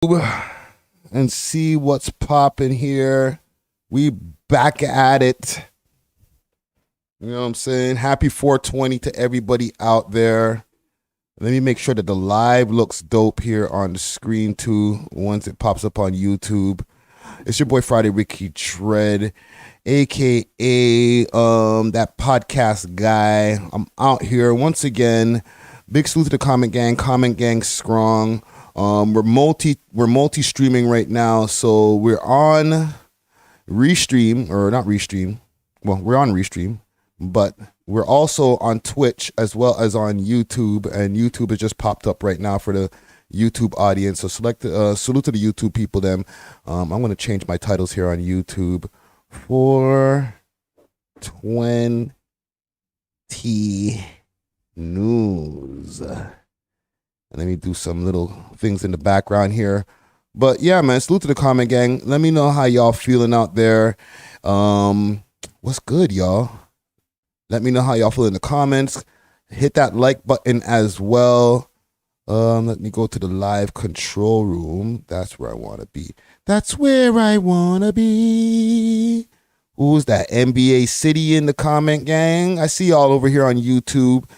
And see what's popping here. We back at it. You know what I'm saying? Happy 420 to everybody out there. Let me make sure that the live looks dope here on the screen too once it pops up on YouTube. It's your boy Friday Ricky Tread, aka that podcast guy. I'm out here once again. Big salute to the comment gang strong. We're multi streaming right now, so we're on Restream, or not Restream. Well, we're on Restream, but we're also on Twitch as well as on YouTube, and YouTube has just popped up right now for the YouTube audience. So salute to the YouTube people. Them, I'm going to change my titles here on YouTube. 420 News. And let me do some little things in the background here. But yeah, man, salute to the comment gang. Let me know how y'all feeling out there. What's good, y'all? Let me know how y'all feel in the comments. Hit that like button as well. Let me go to the live control room. That's where I want to be. That's where I want to be. Who's that? NBA City in the comment gang. I see y'all over here on YouTube.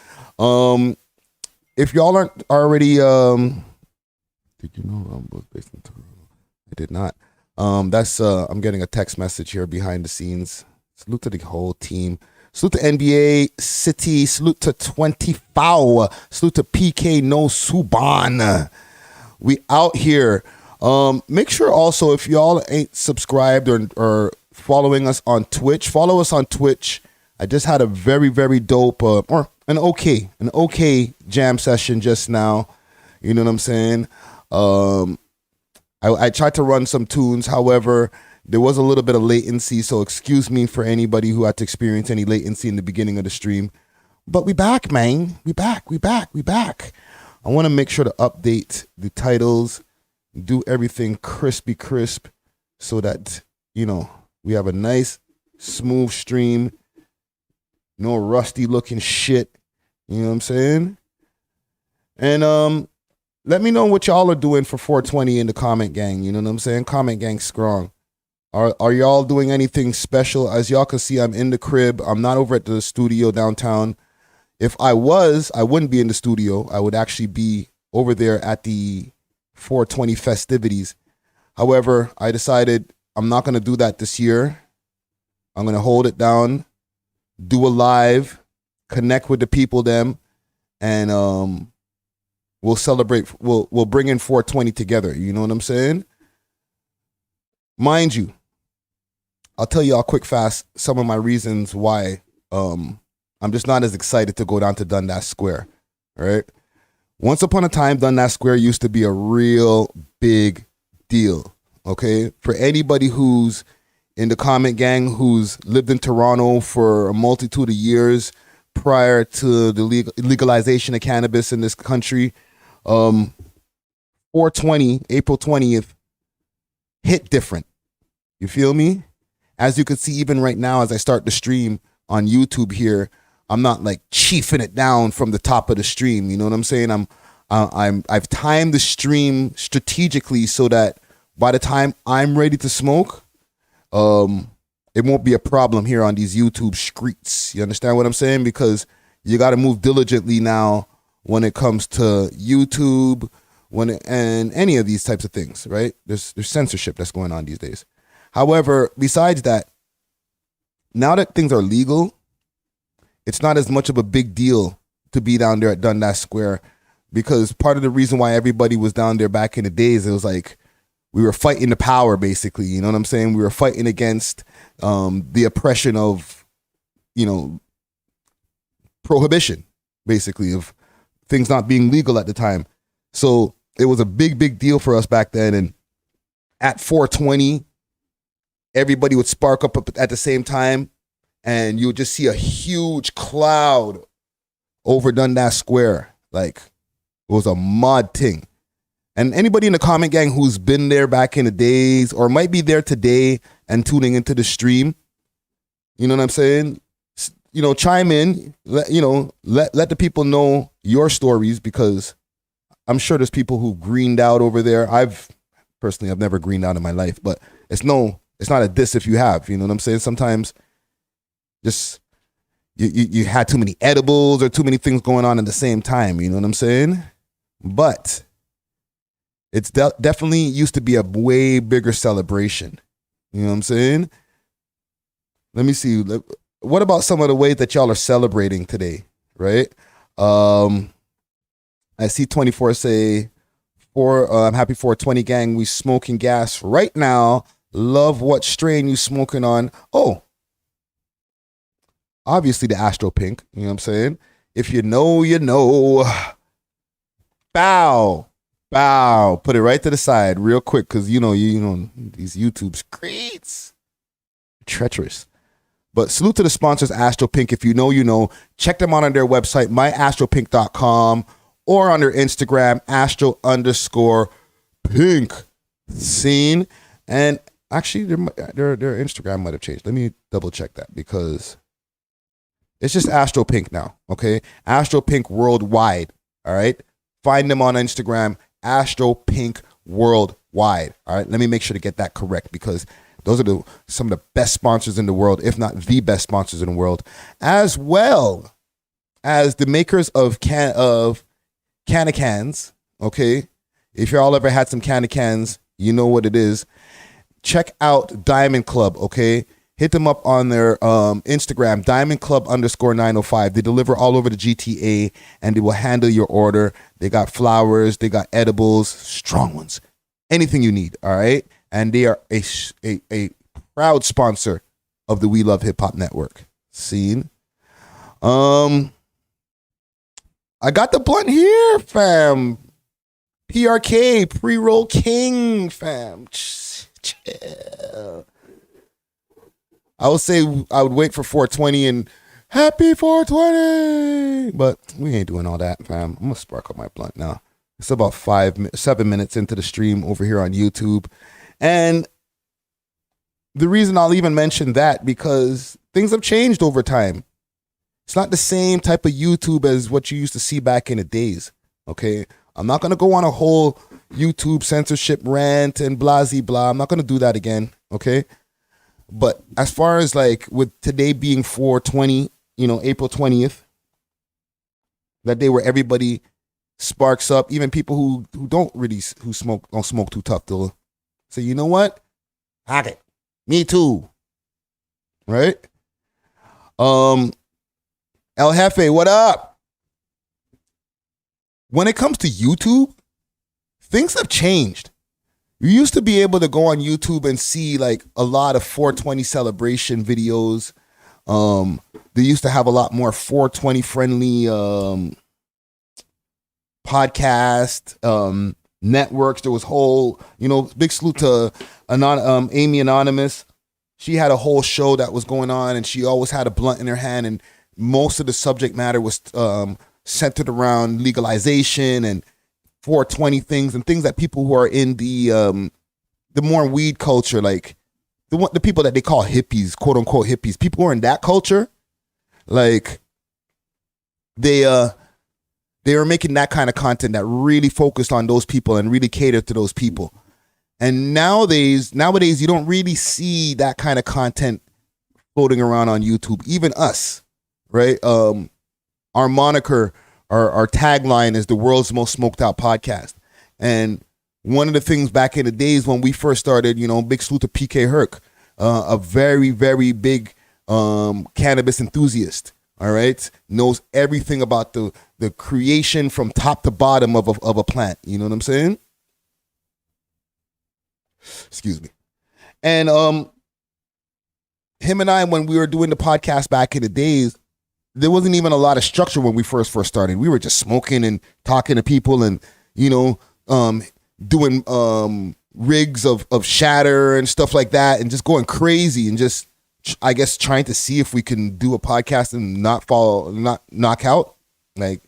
If y'all aren't already, did you know I'm based in Toronto? I did not. I'm getting a text message here behind the scenes. Salute to the whole team. Salute to NBA City. Salute to 20 Foul. Salute to PK No Suban. We out here. Make sure also if y'all ain't subscribed or following us on Twitch, follow us on Twitch. I just had a very, very dope or an okay jam session just now. You know what I'm saying? I tried to run some tunes. However, there was a little bit of latency, so excuse me for anybody who had to experience any latency in the beginning of the stream. But we back, man. We back. I want to make sure to update the titles, do everything crispy crisp so that, you know, we have a nice, smooth stream. No rusty looking shit. You know what I'm saying? And let me know what y'all are doing for 420 in the comment gang. You know what I'm saying? Comment gang strong. Are y'all doing anything special? As y'all can see, I'm in the crib. I'm not over at the studio downtown. If I was, I wouldn't be in the studio. I would actually be over there at the 420 festivities. However, I decided I'm not going to do that this year. I'm going to hold it down, do a live, connect with the people them, and we'll celebrate. We'll bring in 420 together. You know what I'm saying? Mind you, I'll tell y'all quick fast some of my reasons why I'm just not as excited to go down to Dundas Square. All right. Once upon a time, Dundas Square used to be a real big deal. Okay. For anybody who's in the comment gang who's lived in Toronto for a multitude of years prior to the legalization of cannabis in this country, 420, April 20th, hit different. You feel me? As you can see, even right now, as I start the stream on YouTube here, I'm not like chiefing it down from the top of the stream. You know what I'm saying? I've timed the stream strategically so that by the time I'm ready to smoke, it won't be a problem here on these YouTube streets. You understand what I'm saying? Because you got to move diligently now when it comes to YouTube, and any of these types of things, right? There's censorship that's going on these days. However, besides that, now that things are legal, it's not as much of a big deal to be down there at Dundas Square, because part of the reason why everybody was down there back in the days, it was like we were fighting the power, basically. You know what I'm saying? We were fighting against the oppression of, you know, prohibition, basically, of things not being legal at the time. So it was a big deal for us back then. And at 420, everybody would spark up at the same time, and you would just see a huge cloud over Dundas Square. Like, it was a mad thing. And anybody in the comment gang who's been there back in the days or might be there today and tuning into the stream, you know what I'm saying? You know, chime in, let the people know your stories, because I'm sure there's people who greened out over there. I've Personally, I've never greened out in my life, but it's not a diss if you have. You know what I'm saying? Sometimes just you had too many edibles or too many things going on at the same time. You know what I'm saying? But it's definitely used to be a way bigger celebration. You know what I'm saying? Let me see. What about some of the ways that y'all are celebrating today, right? I see 24 say, I'm happy 420 gang. We smoking gas right now. Love what strain you smoking on. Oh, obviously the Astro Pink. You know what I'm saying? If you know, you know. Bow. Put it right to the side real quick because you know these YouTube screens. Treacherous. But salute to the sponsors, Astro Pink. If you know, you know. Check them out on their website, myastropink.com, or on their Instagram, astro_pink. Scene. And actually, their Instagram might have changed. Let me double check that because it's just Astro Pink now, okay? Astro Pink Worldwide, all right? Find them on Instagram, Astro Pink Worldwide, all right? Let me make sure to get that correct because those are some of the best sponsors in the world, if not the best sponsors in the world, as well as the makers of cans, okay? If y'all ever had some cans, you know what it is. Check out Diamond Club, okay? Hit them up on their Instagram, diamondclub_905. They deliver all over the GTA, and they will handle your order. They got flowers, they got edibles, strong ones, anything you need, all right? And they are a proud sponsor of the We Love Hip Hop Network. Scene. I got the blunt here, fam. PRK, Pre-Roll King, fam. Chill. I would say I would wait for 420 and happy 420, but we ain't doing all that, fam. I'm gonna spark up my blunt now. It's about 7 minutes into the stream over here on YouTube. And the reason I'll even mention that because things have changed over time. It's not the same type of YouTube as what you used to see back in the days, okay? I'm not going to go on a whole YouTube censorship rant and blah, blah. I'm not going to do that again, okay? But as far as like with today being 420, you know, April 20th, that day where everybody sparks up, even people who don't smoke too tough, they'll say, you know what? Hack it. Me too. Right? El Jefe, what up? When it comes to YouTube, things have changed. You used to be able to go on YouTube and see like a lot of 420 celebration videos. They used to have a lot more 420 friendly podcast networks. There was whole, you know, big salute to Amy Anonymous. She had a whole show that was going on, and she always had a blunt in her hand, and most of the subject matter was centered around legalization and 420 things and things that people who are in the more weed culture, like the people that they call hippies, quote unquote hippies, people who are in that culture, like they were making that kind of content that really focused on those people and really catered to those people. And nowadays you don't really see that kind of content floating around on YouTube. Even us, right? Our moniker, our tagline is the world's most smoked out podcast. And one of the things back in the days when we first started, you know, big salute to PK Herc, a very, very big cannabis enthusiast, all right? Knows everything about the creation from top to bottom of a plant. You know what I'm saying? Excuse me. And him and I, when we were doing the podcast back in the days, there wasn't even a lot of structure when we first started. We were just smoking and talking to people and, you know, doing rigs of shatter and stuff like that and just going crazy and just, I guess, trying to see if we can do a podcast and not knock out. Like,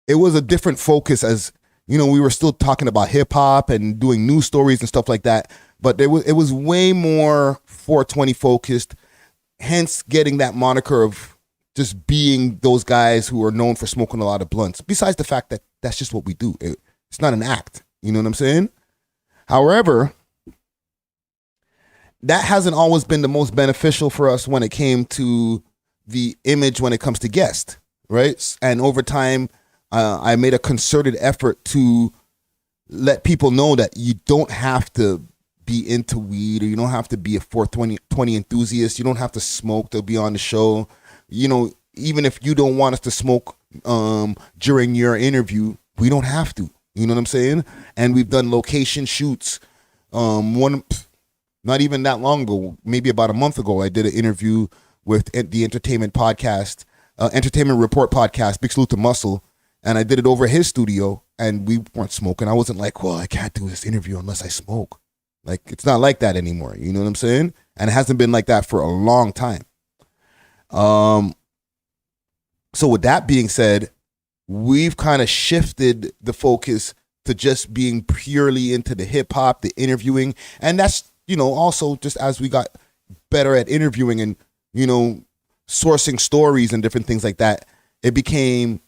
it was a different focus as, you know, we were still talking about hip hop and doing news stories and stuff like that. But it was way more 420 focused, hence getting that moniker of just being those guys who are known for smoking a lot of blunts. Besides the fact that that's just what we do. It's not an act. You know what I'm saying? However, that hasn't always been the most beneficial for us when it came to the image when it comes to guests, right? And over time, I made a concerted effort to let people know that you don't have to be into weed, or you don't have to be a 420 enthusiast. You don't have to smoke to be on the show. You know, even if you don't want us to smoke during your interview, we don't have to. You know what I'm saying? And we've done location shoots. Not even that long ago, maybe about a month ago, I did an interview with the entertainment report podcast, Big Salute to Muscle, and I did it over his studio, and we weren't smoking. I wasn't like, well, I can't do this interview unless I smoke. Like, it's not like that anymore. You know what I'm saying? And it hasn't been like that for a long time. So with that being said, we've kind of shifted the focus to just being purely into the hip hop, the interviewing. And that's, you know, also just as we got better at interviewing and, you know, sourcing stories and different things like that, it became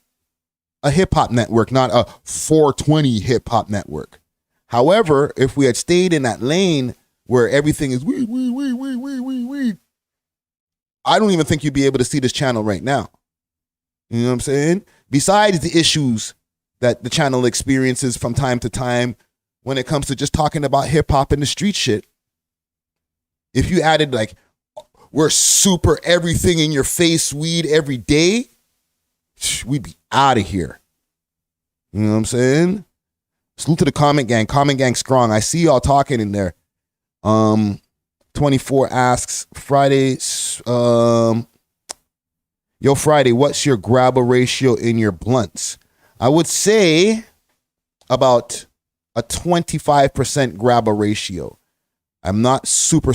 a hip hop network, not a 420 hip hop network. However, if we had stayed in that lane where everything is weed, I don't even think you'd be able to see this channel right now. You know what I'm saying? Besides the issues that the channel experiences from time to time when it comes to just talking about hip hop and the street shit. If you added like, we're super everything in your face weed every day, we'd be out of here. You know what I'm saying? Salute to the comment gang. Comment gang strong. I see y'all talking in there. 24 asks, Friday, yo, Friday, what's your grabber ratio in your blunts? I would say about a 25% grabber ratio. I'm not super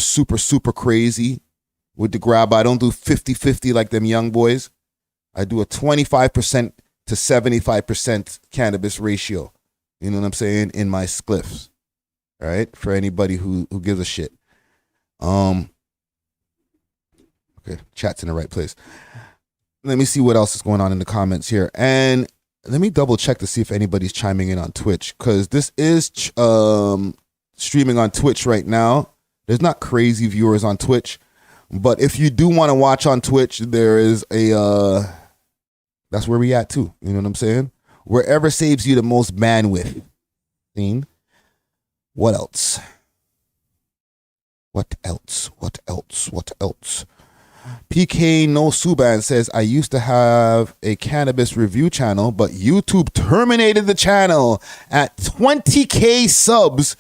crazy with the grab. I don't do 50-50 like them young boys. I do a 25% to 75% cannabis ratio. You know what I'm saying? In my spliffs. All right? For anybody who gives a shit. Okay, chat's in the right place. Let me see what else is going on in the comments here. And let me double check to see if anybody's chiming in on Twitch, because this is streaming on Twitch right now. There's not crazy viewers on Twitch, but if you do want to watch on Twitch, there is a that's where we at too. You know what I'm saying? Wherever saves you the most bandwidth. What else? What else? What else? What else? PK No Suban says, I used to have a cannabis review channel, but YouTube terminated the channel at 20K subs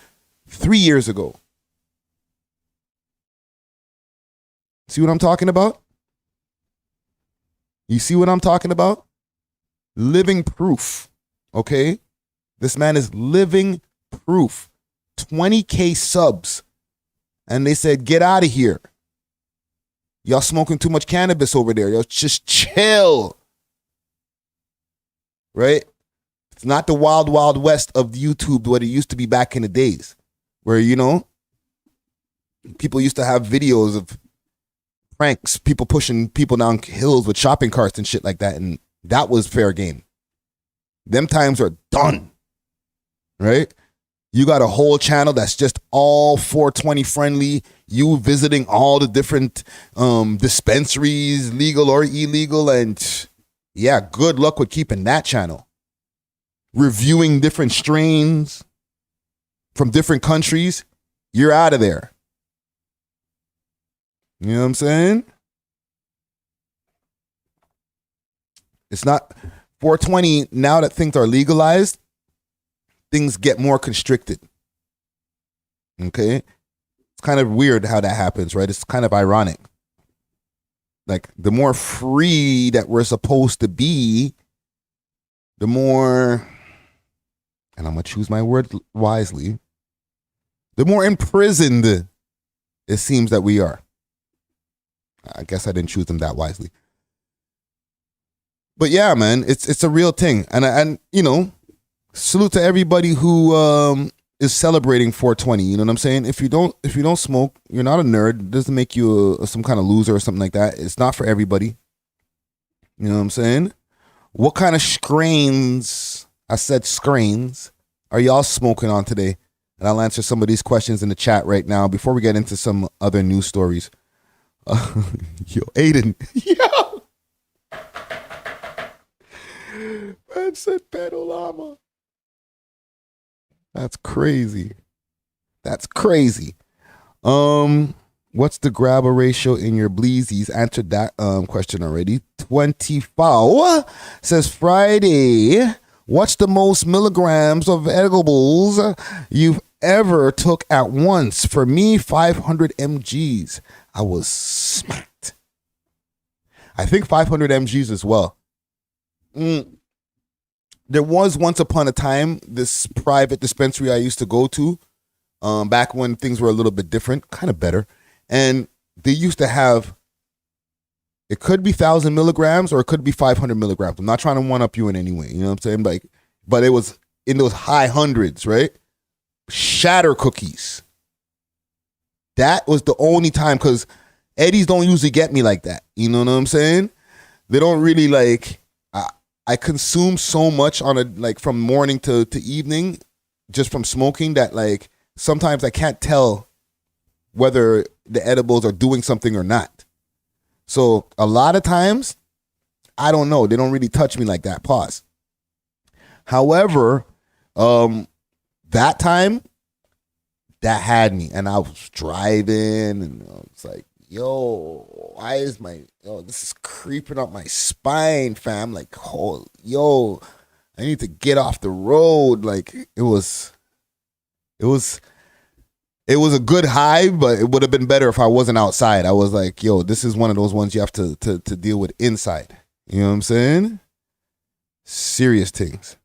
3 years ago. See what I'm talking about? You see what I'm talking about? Living proof. Okay? This man is living proof. 20K subs. And they said, get out of here. Y'all smoking too much cannabis over there. Y'all just chill. Right? It's not the wild, wild west of YouTube what it used to be back in the days. Where, you know, people used to have videos of pranks, people pushing people down hills with shopping carts and shit like that. And that was fair game. Them times are done. Right? You got a whole channel that's just all 420 friendly. You visiting all the different dispensaries, legal or illegal. And yeah, good luck with keeping that channel. Reviewing different strains from different countries. You're out of there. You know what I'm saying? It's not 420. Now that things are legalized, things get more constricted. Okay? It's kind of weird how that happens, right? It's kind of ironic. Like, the more free that we're supposed to be, the more, and I'm going to choose my word wisely, the more imprisoned it seems that we are. I guess I didn't choose them that wisely. But yeah, man, it's a real thing. And you know, salute to everybody who is celebrating 420. You know what I'm saying? If you don't smoke, you're not a nerd. It doesn't make you some kind of loser or something like that. It's not for everybody. You know what I'm saying? What kind of strains? I said strains. Are y'all smoking on today? And I'll answer some of these questions in the chat right now before we get into some other news stories. Yo, Aiden. Yo. Man said pedo llama. That's crazy. That's crazy. What's the grabber ratio in your bleezies? Answered that question already. 24 says Friday. What's the most milligrams of edibles you've ever took at once? For me, 500 mgs. I was smacked. I think 500 mgs as well. There was once upon a time this private dispensary I used to go to, back when things were a little bit different, kind of better. And they used to have, it could be 1,000 milligrams or it could be 500 milligrams. I'm not trying to one up you in any way, you know what I'm saying? Like, but it was in those high hundreds, right? Shatter cookies. That was the only time, because Eddies don't usually get me like that. You know what I'm saying? They don't really like, I consume so much on a, like from morning to evening, just from smoking, that like sometimes I can't tell whether the edibles are doing something or not. So a lot of times, I don't know. They don't really touch me like that. Pause. However, that time, that had me, and I was driving, and I was like, yo, why is this is creeping up my spine, fam. Like, oh, yo, I need to get off the road. Like, it was a good high, but it would have been better if I wasn't outside. I was like, yo, this is one of those ones you have to deal with inside. You know what I'm saying? Serious things.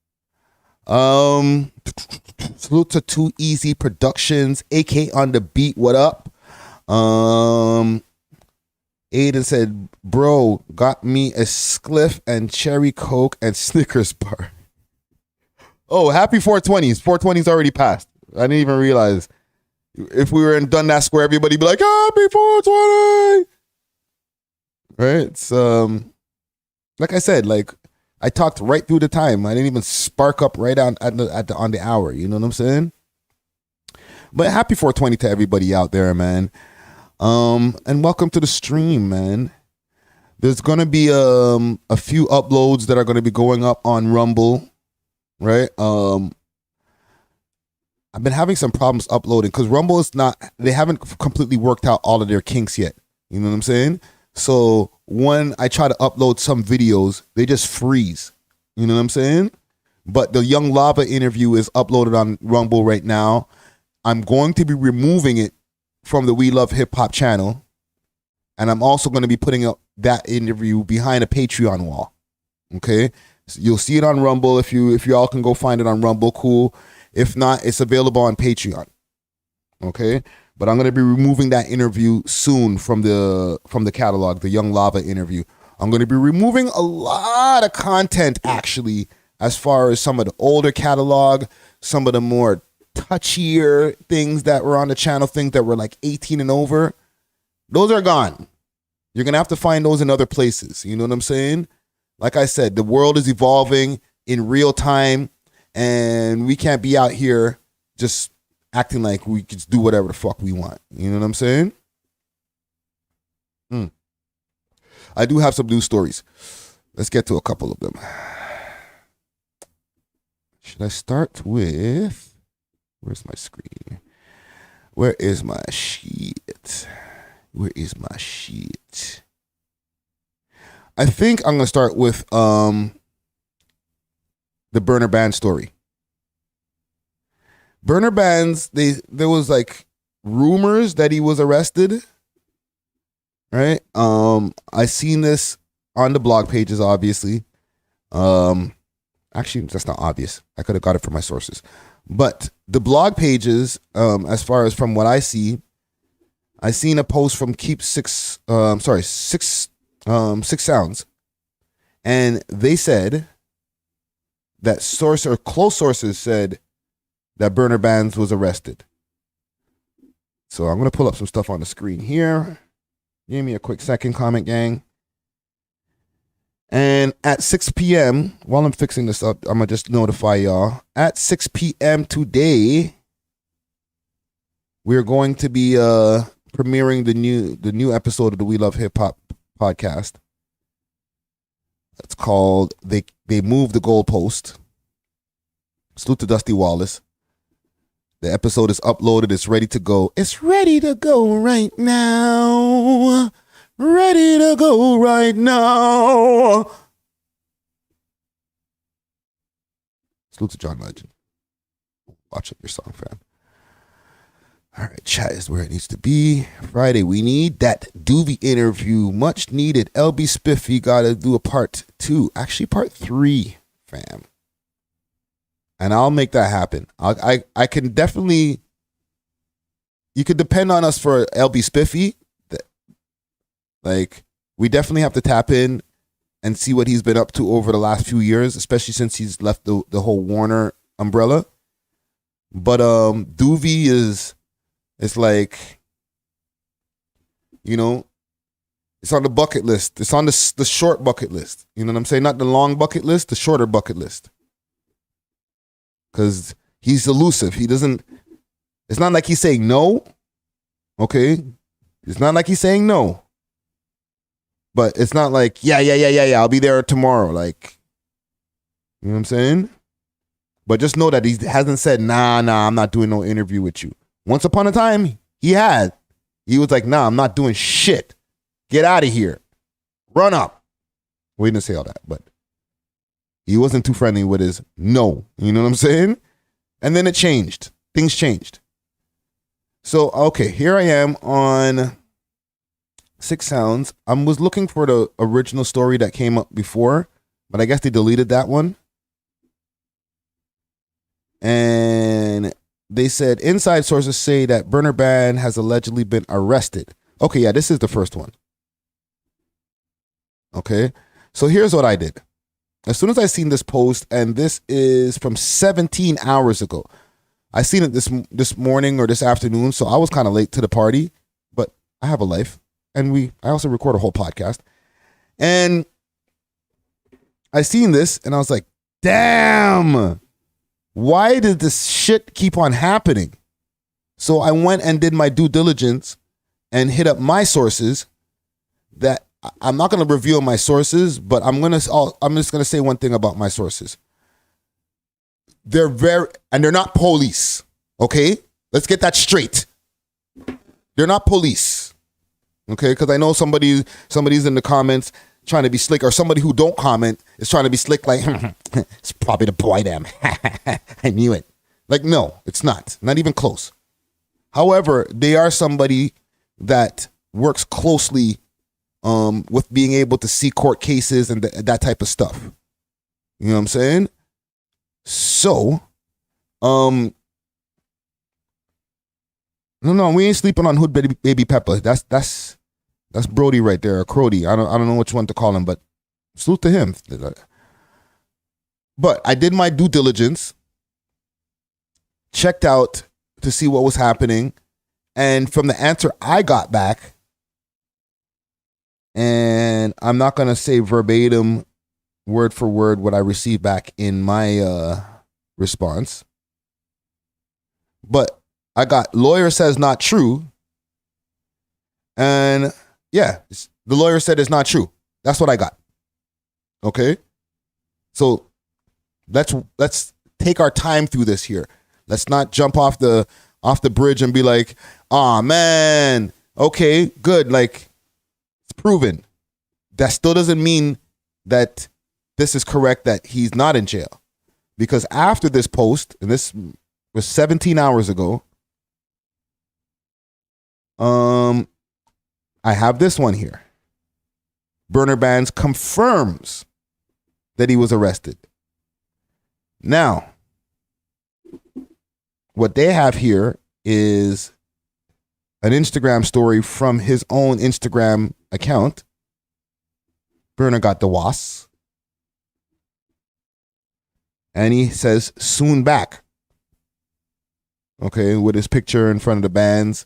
Salute to Too Easy Productions, AK on the beat. What up? Aiden said, bro, got me a spliff and cherry coke and Snickers bar. Oh, happy 420s. 420s already passed. I didn't even realize. If we were in Dundas Square, everybody would be like, happy 420. Right? It's like I said, like I talked right through the time. I didn't even spark up right on the hour. You know what I'm saying? But happy 420 to everybody out there, man. And welcome to the stream, man. There's gonna be a few uploads that are gonna be going up on Rumble, right? I've been having some problems uploading because Rumble is not, they haven't completely worked out all of their kinks yet. You know what I'm saying? So when I try to upload some videos, they just freeze. You know what I'm saying? But the Young Lava interview is uploaded on Rumble right now. I'm going to be removing it from the We Love Hip Hop channel. And I'm also going to be putting up that interview behind a Patreon wall. Okay? So you'll see it on Rumble. If y'all can go find it on Rumble, cool. If not, it's available on Patreon. Okay? But I'm going to be removing that interview soon from the catalog, the Young Lava interview. I'm going to be removing a lot of content, actually, as far as some of the older catalog, some of the more touchier things that were on the channel, things that were like 18 and over. Those are gone. You're going to have to find those in other places. You know what I'm saying? Like I said, the world is evolving in real time, and we can't be out here just acting like we can do whatever the fuck we want. You know what I'm saying? I do have some news stories. Let's get to a couple of them. Should I start with... Where's my screen? Where is my sheet? Where is my sheet? I think I'm going to start with the BURNA BANDZ story. BURNA BANDZ, there was like rumors that he was arrested, right? I seen this on the blog pages, obviously. Actually, that's not obvious. I could have got it from my sources. But the blog pages, as far as from what I see, I seen a post from Six Sounds, and they said that close sources said that BURNA BANDZ was arrested. So I'm going to pull up some stuff on the screen here. Give me a quick second, comment gang. And at 6 p.m., while I'm fixing this up, I'm going to just notify y'all. At 6 p.m. today, we're going to be premiering the new episode of the We Love Hip Hop podcast. It's called They Moved the Goalpost. Salute to Dusty Wallace. The episode is uploaded. It's ready to go. It's ready to go right now. Ready to go right now. Salute to John Legend. Watch up your song, fam. All right, chat is where it needs to be. Friday, we need that Doobie interview. Much needed. LB Spiffy got to do a part 2. Actually, part 3, fam. And I'll make that happen. I can definitely, you could depend on us for LB Spiffy. Like, we definitely have to tap in and see what he's been up to over the last few years, especially since he's left the whole Warner umbrella. But Doovie is... It's like, you know, it's on the bucket list. It's on the short bucket list. You know what I'm saying? Not the long bucket list, the shorter bucket list. Because he's elusive. He doesn't, it's not like he's saying no. Okay? It's not like he's saying no. But it's not like, yeah, I'll be there tomorrow. Like, you know what I'm saying? But just know that he hasn't said, nah, I'm not doing no interview with you. Once upon a time, he had. He was like, nah, I'm not doing shit. Get out of here. Run up. Well, he didn't say all that, but he wasn't too friendly with his no. You know what I'm saying? And then it changed. Things changed. So, okay, here I am on Six Sounds. I was looking for the original story that came up before, but I guess they deleted that one. And... they said inside sources say that Burna Band has allegedly been arrested. Okay, yeah, this is the first one. Okay, so here's what I did. As soon as I seen this post, and this is from 17 hours ago. I seen it this morning or this afternoon, so I was kind of late to the party, but I have a life, and I also record a whole podcast. And I seen this, and I was like, damn. Why did this shit keep on happening? So I went and did my due diligence and hit up my sources. That I'm not going to reveal my sources, but I'm just going to say one thing about my sources. They're not police. Okay? Let's get that straight. They're not police. Okay? Because I know somebody's in the comments trying to be slick, or somebody who don't comment is trying to be slick, like, it's probably the boy them. I knew it. Like, no, it's not even close. However, they are somebody that works closely with being able to see court cases and that type of stuff. You know what I'm saying? So, no, we ain't sleeping on Hood Baby Pepper. That's Brody right there, or Crody. I don't know which one to call him, but salute to him. But I did my due diligence, checked out to see what was happening, and from the answer I got back, and I'm not going to say verbatim, word for word, what I received back in my response, but I got lawyer says not true, and yeah, the lawyer said it's not true. That's what I got. Okay? So let's take our time through this here. Let's not jump off the bridge and be like, "Ah, man, okay, good, like it's proven." That still doesn't mean that this is correct, that he's not in jail. Because after this post, and this was 17 hours ago, I have this one here. Burna Bands confirms that he was arrested. Now, what they have here is an Instagram story from his own Instagram account. Burna got the was. And he says, soon back. Okay, with his picture in front of the bands.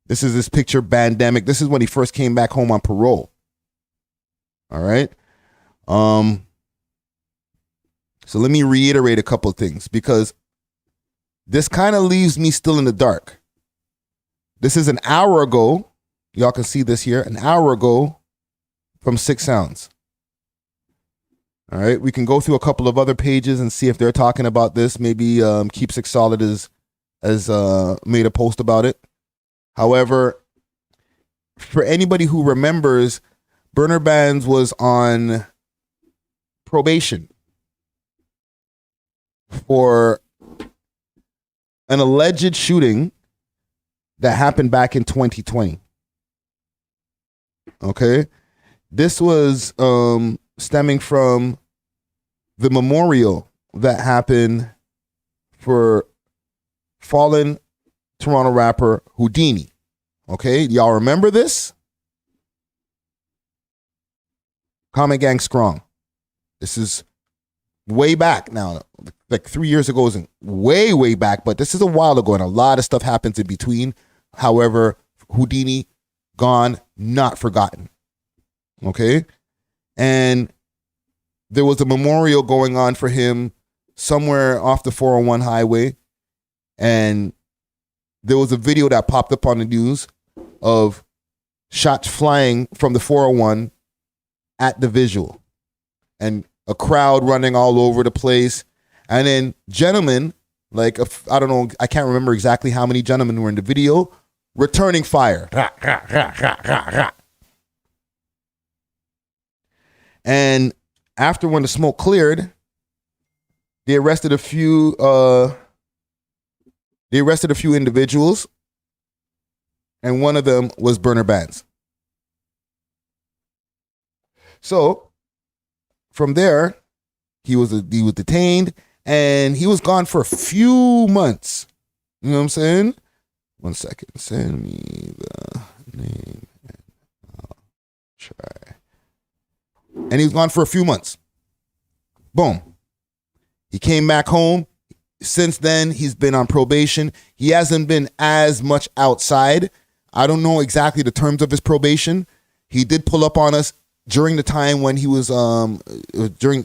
This is his picture, bandemic. This is when he first came back home on parole. All right. So let me reiterate a couple of things, because this kind of leaves me still in the dark. This is an hour ago. Y'all can see this here. An hour ago from 6 Sounds. All right. We can go through a couple of other pages and see if they're talking about this. Maybe Keep Six Solid has made a post about it. However, for anybody who remembers, Burna Bands was on probation for an alleged shooting that happened back in 2020. Okay. This was stemming from the memorial that happened for fallen Toronto rapper Houdini. Okay. Y'all remember this? Comment Gang Strong. This is way back now. Like 3 years ago isn't way, way back, but this is a while ago and a lot of stuff happens in between. However, Houdini, gone, not forgotten. Okay? And there was a memorial going on for him somewhere off the 401 highway. And there was a video that popped up on the news of shots flying from the 401 at the visual. And a crowd running all over the place. And then gentlemen, like, I don't know, I can't remember exactly how many gentlemen were in the video, returning fire. And after when the smoke cleared, they arrested a few individuals. And one of them was Burna Bands. So from there, he was detained and he was gone for a few months. You know what I'm saying? 1 second. Send me the name and I'll try. And he was gone for a few months. Boom. He came back home. Since then, he's been on probation. He hasn't been as much outside. I don't know exactly the terms of his probation. He did pull up on us during the time when he was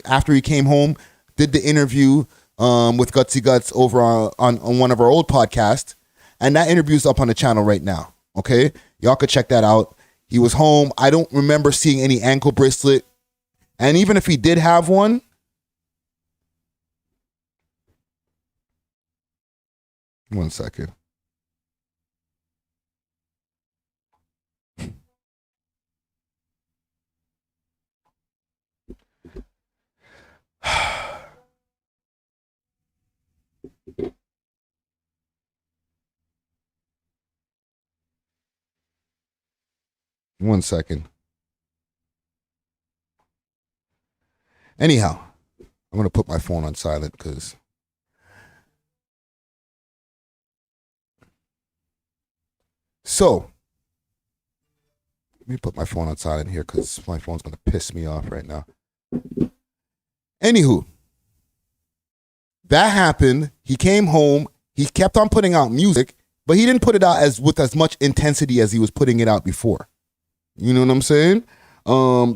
after he came home, did the interview with Gutsy Guts over on one of our old podcasts, and that interview's up on the channel right now. Okay, y'all could check that out. He was home. I don't remember seeing any ankle bracelet, and even if he did have one, one second. One second. Anyhow, I'm going to put my phone on silent because so let me put my phone on silent here because my phone's going to piss me off right now. Anywho, that happened. He came home. He kept on putting out music, but he didn't put it out with as much intensity as he was putting it out before. You know what I'm saying?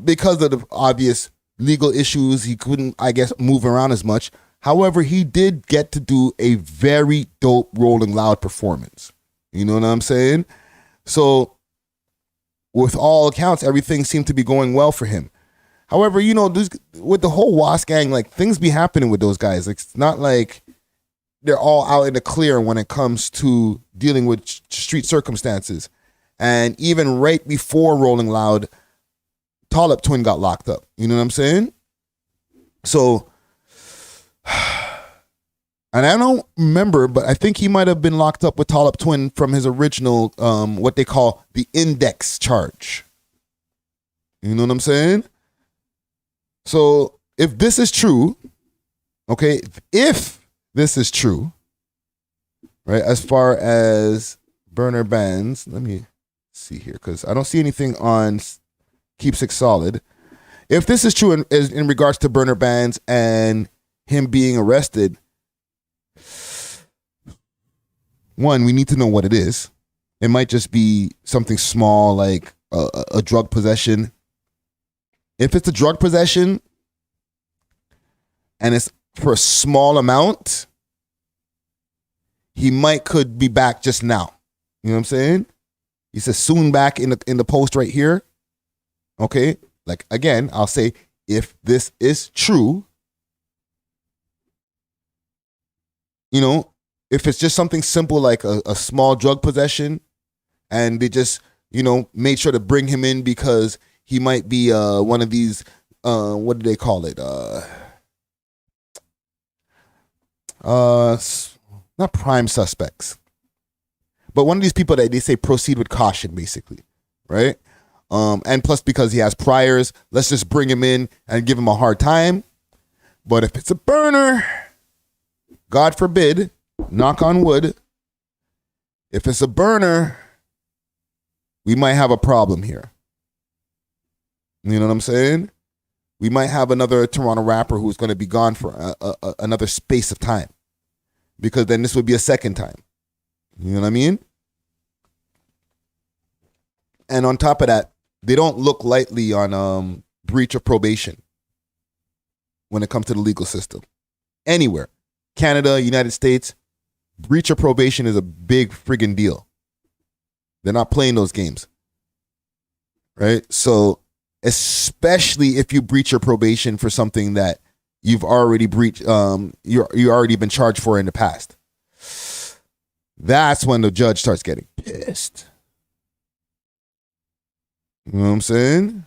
Because of the obvious legal issues, he couldn't, I guess, move around as much. However, he did get to do a very dope Rolling Loud performance. You know what I'm saying? So, with all accounts, everything seemed to be going well for him. However, you know, with the whole Wasp gang, like, things be happening with those guys. Like, it's not like they're all out in the clear when it comes to dealing with street circumstances. And even right before Rolling Loud, Collab Twin got locked up. You know what I'm saying? So, and I don't remember, but I think he might have been locked up with Collab Twin from his original, what they call the index charge. You know what I'm saying? So if this is true, okay, if this is true, right, as far as Burna Bands, let me see here, because I don't see anything on Keep Six Solid. If this is true in regards to Burna Bands and him being arrested, one, we need to know what it is. It might just be something small like a drug possession. If it's a drug possession and it's for a small amount, he could be back just now. You know what I'm saying? He says soon back in the post right here. Okay? Like, again, I'll say, if this is true, you know, if it's just something simple like a small drug possession, and they just, you know, made sure to bring him in because he might be one of these, what do they call it? Not prime suspects, but one of these people that they say proceed with caution, basically, right? And plus, because he has priors, let's just bring him in and give him a hard time. But if it's a burner, God forbid, knock on wood, if it's a burner, we might have a problem here. You know what I'm saying? We might have another Toronto rapper who's going to be gone for another space of time, because then this would be a second time. You know what I mean? And on top of that, they don't look lightly on breach of probation when it comes to the legal system. Anywhere. Canada, United States, breach of probation is a big friggin' deal. They're not playing those games. Right? So, especially if you breach your probation for something that you've already breached, you already been charged for in the past. That's when the judge starts getting pissed. You know what I'm saying?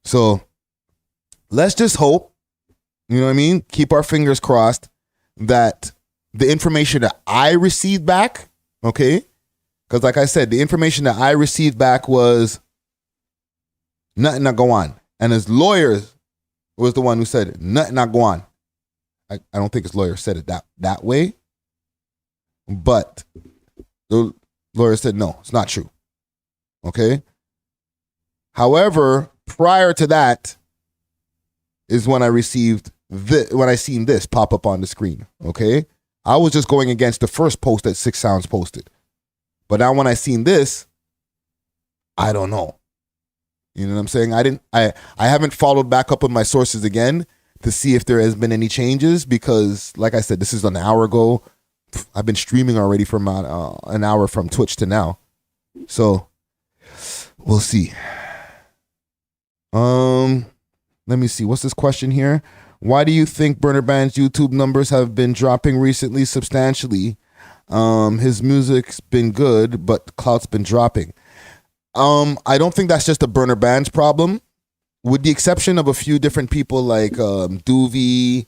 So, let's just hope, you know what I mean? Keep our fingers crossed that the information that I received back, okay? Because like I said, the information that I received back was nothing not go on. And his lawyer was the one who said nothing not go on. I don't think his lawyer said it that way. But the lawyer said, no, it's not true. Okay? However, prior to that is when I received when I seen this pop up on the screen. Okay? I was just going against the first post that Six Sounds posted. But now when I seen this, I don't know. You know what I'm saying? I haven't followed back up with my sources again to see if there has been any changes, because like I said, this is an hour ago. I've been streaming already for about an hour from Twitch to now. So we'll see. Let me see. What's this question here? Why do you think Burna Band's YouTube numbers have been dropping recently substantially? His music's been good, but clout's been dropping. I don't think that's just a Burna Band's problem. With the exception of a few different people like Doovie,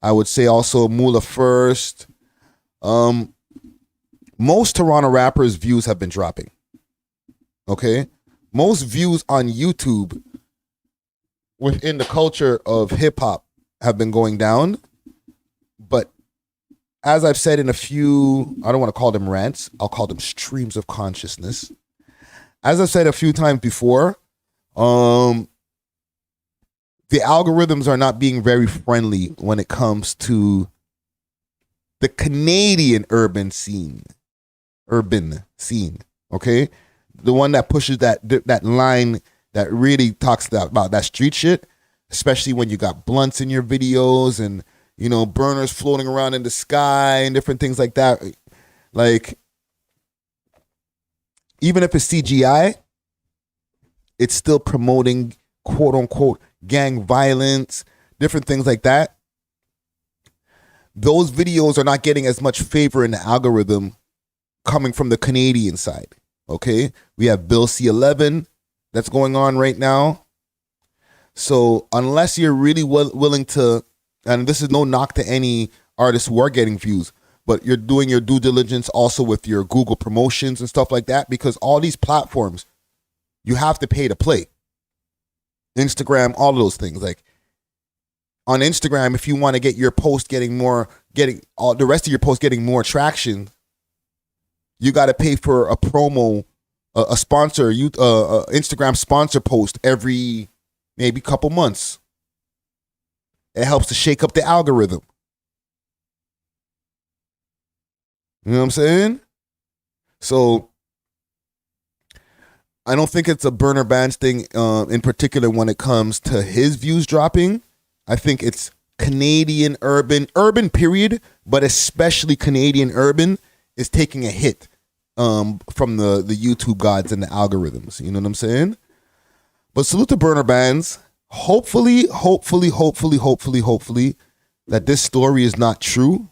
I would say also Mula First. Most Toronto rappers' views have been dropping. Okay? Most views on YouTube within the culture of hip-hop have been going down. But as I've said in a few, I don't want to call them rants, I'll call them streams of consciousness. As I've said a few times before, the algorithms are not being very friendly when it comes to the Canadian urban scene, okay? The one that pushes that line that really talks about that street shit, especially when you got blunts in your videos and, you know, burners floating around in the sky and different things like that. Like, even if it's CGI, it's still promoting quote unquote gang violence, different things like that. Those videos are not getting as much favor in the algorithm coming from the Canadian side. Okay, we have Bill C11 that's going on right now. So unless you're really willing to, and this is no knock to any artists who are getting views, but you're doing your due diligence also with your Google promotions and stuff like that, because all these platforms, you have to pay to play. Instagram, all of those things. Like on Instagram, if you want to get your post getting all the rest of your posts getting more traction, you got to pay for a promo, a sponsor, Instagram sponsor post every maybe couple months. It helps to shake up the algorithm. You know what I'm saying? So I don't think it's a Burna Bandz thing in particular when it comes to his views dropping. I think it's Canadian urban period, but especially Canadian urban is taking a hit from the YouTube gods and the algorithms. You know what I'm saying? But salute to Burner Bands. Hopefully, that this story is not true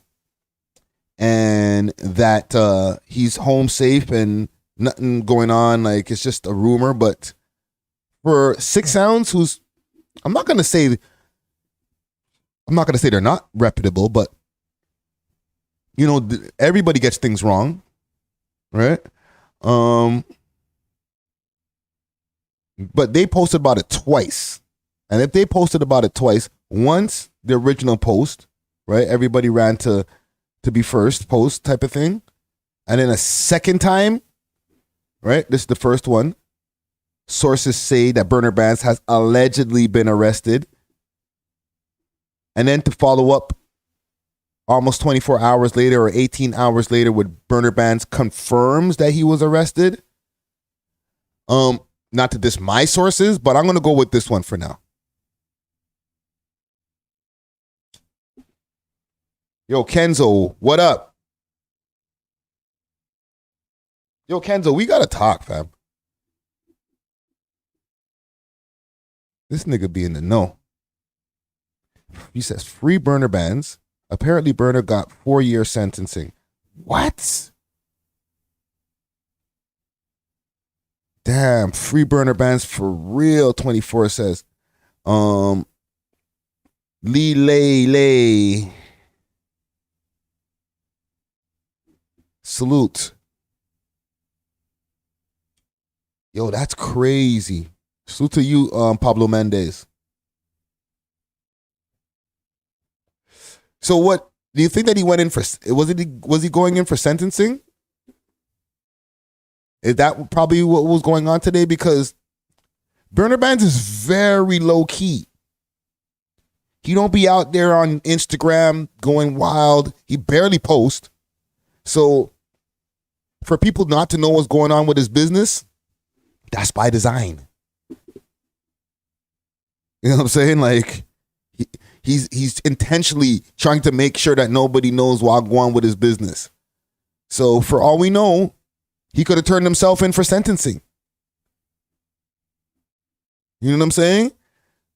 and that he's home safe and nothing going on. Like, it's just a rumor. But for 6 Sounds, who's, I'm not gonna say they're not reputable, but you know, everybody gets things wrong, right? But they posted about it twice. And if they posted about it twice, once the original post, right? Everybody ran to be first post type of thing. And then a second time, right? This is the first one. Sources say that Burna Bands has allegedly been arrested. And then to follow up almost 24 hours later or 18 hours later with Burna Bands confirms that he was arrested. Not to diss my sources, but I'm going to go with this one for now. Yo, Kenzo, what up? Yo, Kenzo, we got to talk, fam. This nigga be in the know. He says, free Burna Bands. Apparently, Burna got 4-year sentencing. What? Damn, free Burna Bands for real, 24 says. Lee Lay. Salute. Yo, that's crazy. Salute to you, Pablo Mendez. So what do you think that he went in for? Was he going in for sentencing? Is that probably what was going on today? Because Burna Bands is very low key. He don't be out there on Instagram going wild. He barely posts. So for people not to know what's going on with his business, that's by design. You know what I'm saying? Like he's intentionally trying to make sure that nobody knows what's going on with his business. So for all we know, he could have turned himself in for sentencing. You know what I'm saying?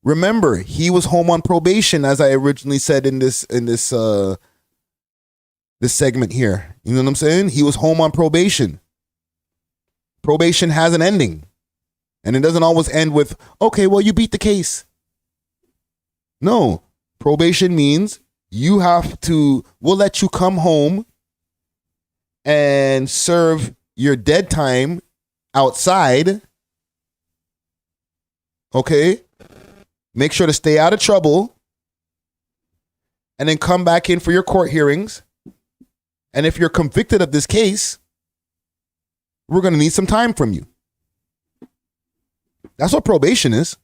Remember, he was home on probation, as I originally said in this segment here. You know what I'm saying? He was home on probation. Probation has an ending. And it doesn't always end with, okay, well, you beat the case. No. Probation means we'll let you come home and serve your dead time outside. Okay? Make sure to stay out of trouble. And then come back in for your court hearings. And if you're convicted of this case, we're going to need some time from you. That's what probation is.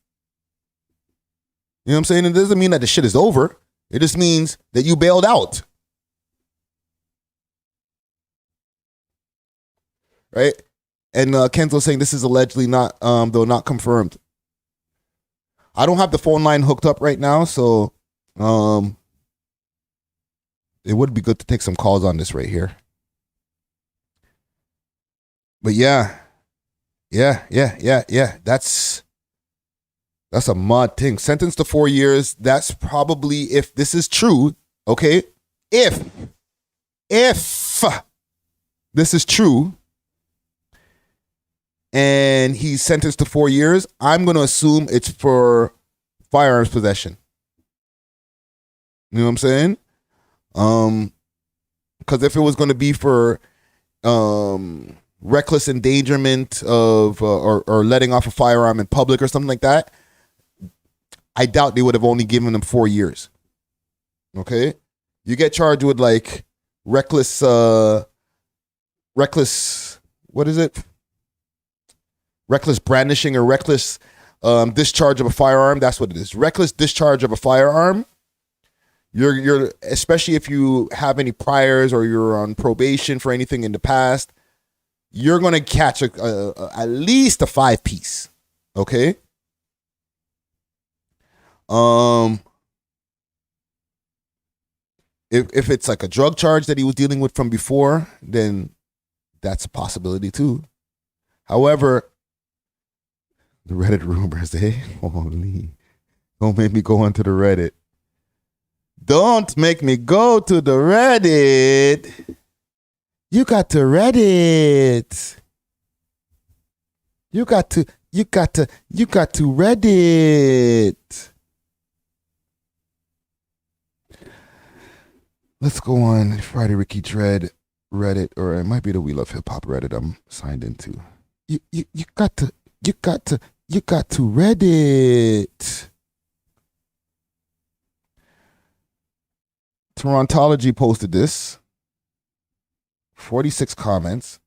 You know what I'm saying? It doesn't mean that the shit is over. It just means that you bailed out. Right? And Kenzo saying this is allegedly not, though not confirmed. I don't have the phone line hooked up right now, so it would be good to take some calls on this right here. But yeah. That's a mud thing. Sentenced to 4 years. That's probably, if this is true, okay? If this is true and he's sentenced to 4 years, I'm going to assume it's for firearms possession. You know what I'm saying? Because if it was going to be for reckless endangerment of or letting off a firearm in public or something like that, I doubt they would have only given him 4 years. Okay? You get charged with like reckless, what is it? Reckless brandishing or reckless discharge of a firearm. That's what it is. Reckless discharge of a firearm. You're especially if you have any priors or you're on probation for anything in the past, you're going to catch at least a 5-piece. Okay? If it's like a drug charge that he was dealing with from before, then that's a possibility too. However, the Reddit rumors, holy, don't make me go onto the Reddit. Don't make me go to the Reddit. You got to Reddit. You got to Reddit. Let's go on Friday Ricky Dread Reddit, or it might be the We Love Hip Hop Reddit I'm signed into. You got to Reddit. Torontology posted this. 46 comments.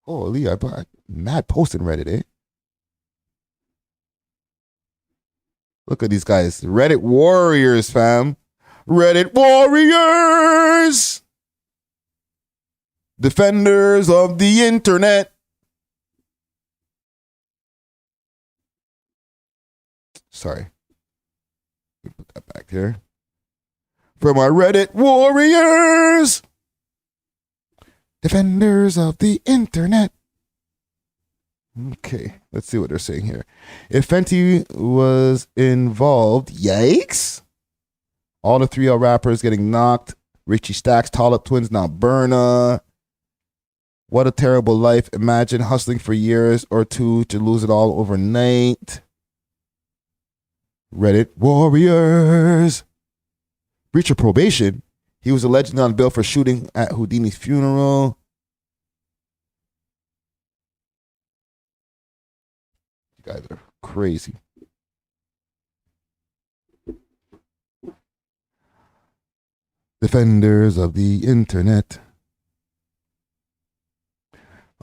Holy, I mad posting Reddit, eh? Look at these guys. Reddit warriors, fam. Reddit warriors. Defenders of the internet. Sorry. Put that back here. For my Reddit warriors. Defenders of the internet. Okay, let's see what they're saying here. If Fenty was involved, yikes. All the 3L rappers getting knocked. Richie Stacks, Tall Up Twins, now Burna. What a terrible life. Imagine hustling for years or two to lose it all overnight. Reddit warriors. Breach of probation. He was allegedly on bail for shooting at Houdini's funeral. You guys are crazy. Defenders of the internet.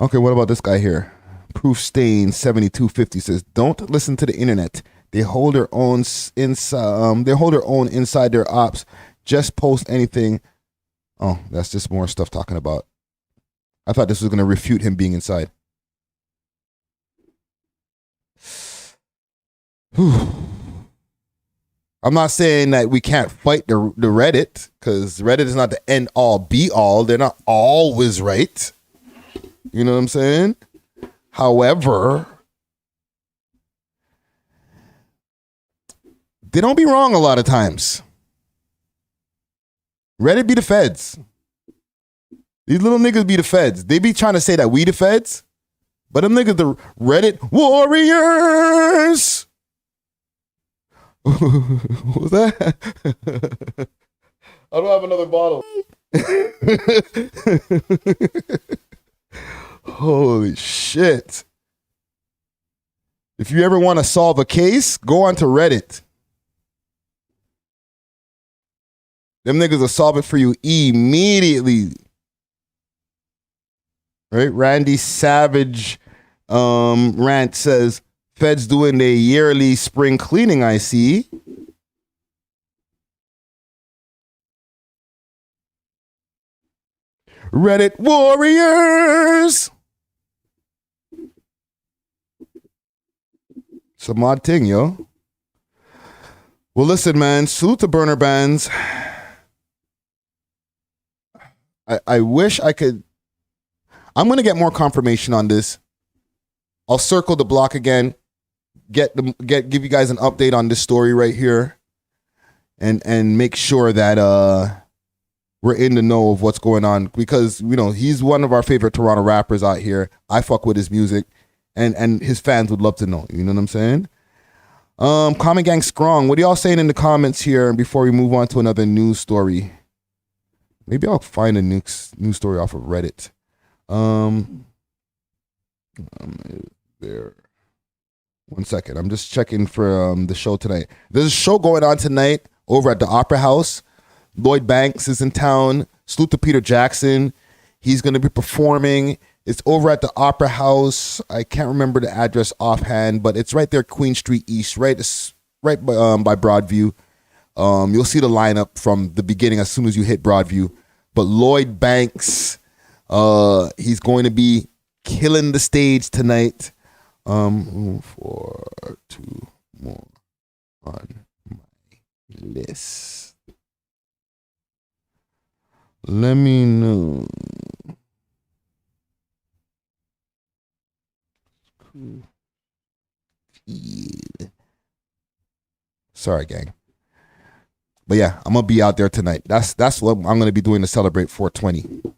Okay, what about this guy here? Proof Stain 7250 says, "Don't listen to the internet. They hold their own inside. Inside their ops. Just post anything." Oh, that's just more stuff talking about. I thought this was going to refute him being inside. I'm not saying that we can't fight the Reddit, because Reddit is not the end all be all. They're not always right. You know what I'm saying? However, they don't be wrong a lot of times. Reddit be the feds. These little niggas be the feds. They be trying to say that we the feds, but them niggas the Reddit warriors. What was that? I don't have another bottle. Holy shit. If you ever want to solve a case, go onto Reddit. Them niggas will solve it for you immediately. Right? Randy Savage rant says, "Feds doing their yearly spring cleaning, I see." Reddit warriors. It's a mod thing, yo. Well, listen, man. Salute to Burner Bands. I wish I could. I'm going to get more confirmation on this. I'll circle the block again. Give you guys an update on this story right here, and make sure that we're in the know of what's going on, because he's one of our favorite Toronto rappers out here. I fuck with his music, and his fans would love to know. You know what I'm saying? Common Gang Strong. What are y'all saying in the comments here before we move on to another news story? Maybe I'll find a news story off of Reddit. There. One second. I'm just checking for the show tonight. There's a show going on tonight over at the Opera House. Lloyd Banks is in town. Salute to Peter Jackson. He's going to be performing. It's over at the Opera House. I can't remember the address offhand, but it's right there, Queen Street East, right by Broadview. You'll see the lineup from the beginning as soon as you hit Broadview. But Lloyd Banks, he's going to be killing the stage tonight. 4, 2 more on my list. Let me know. Sorry, gang. But yeah, I'm gonna be out there tonight. That's what I'm gonna be doing to celebrate 420.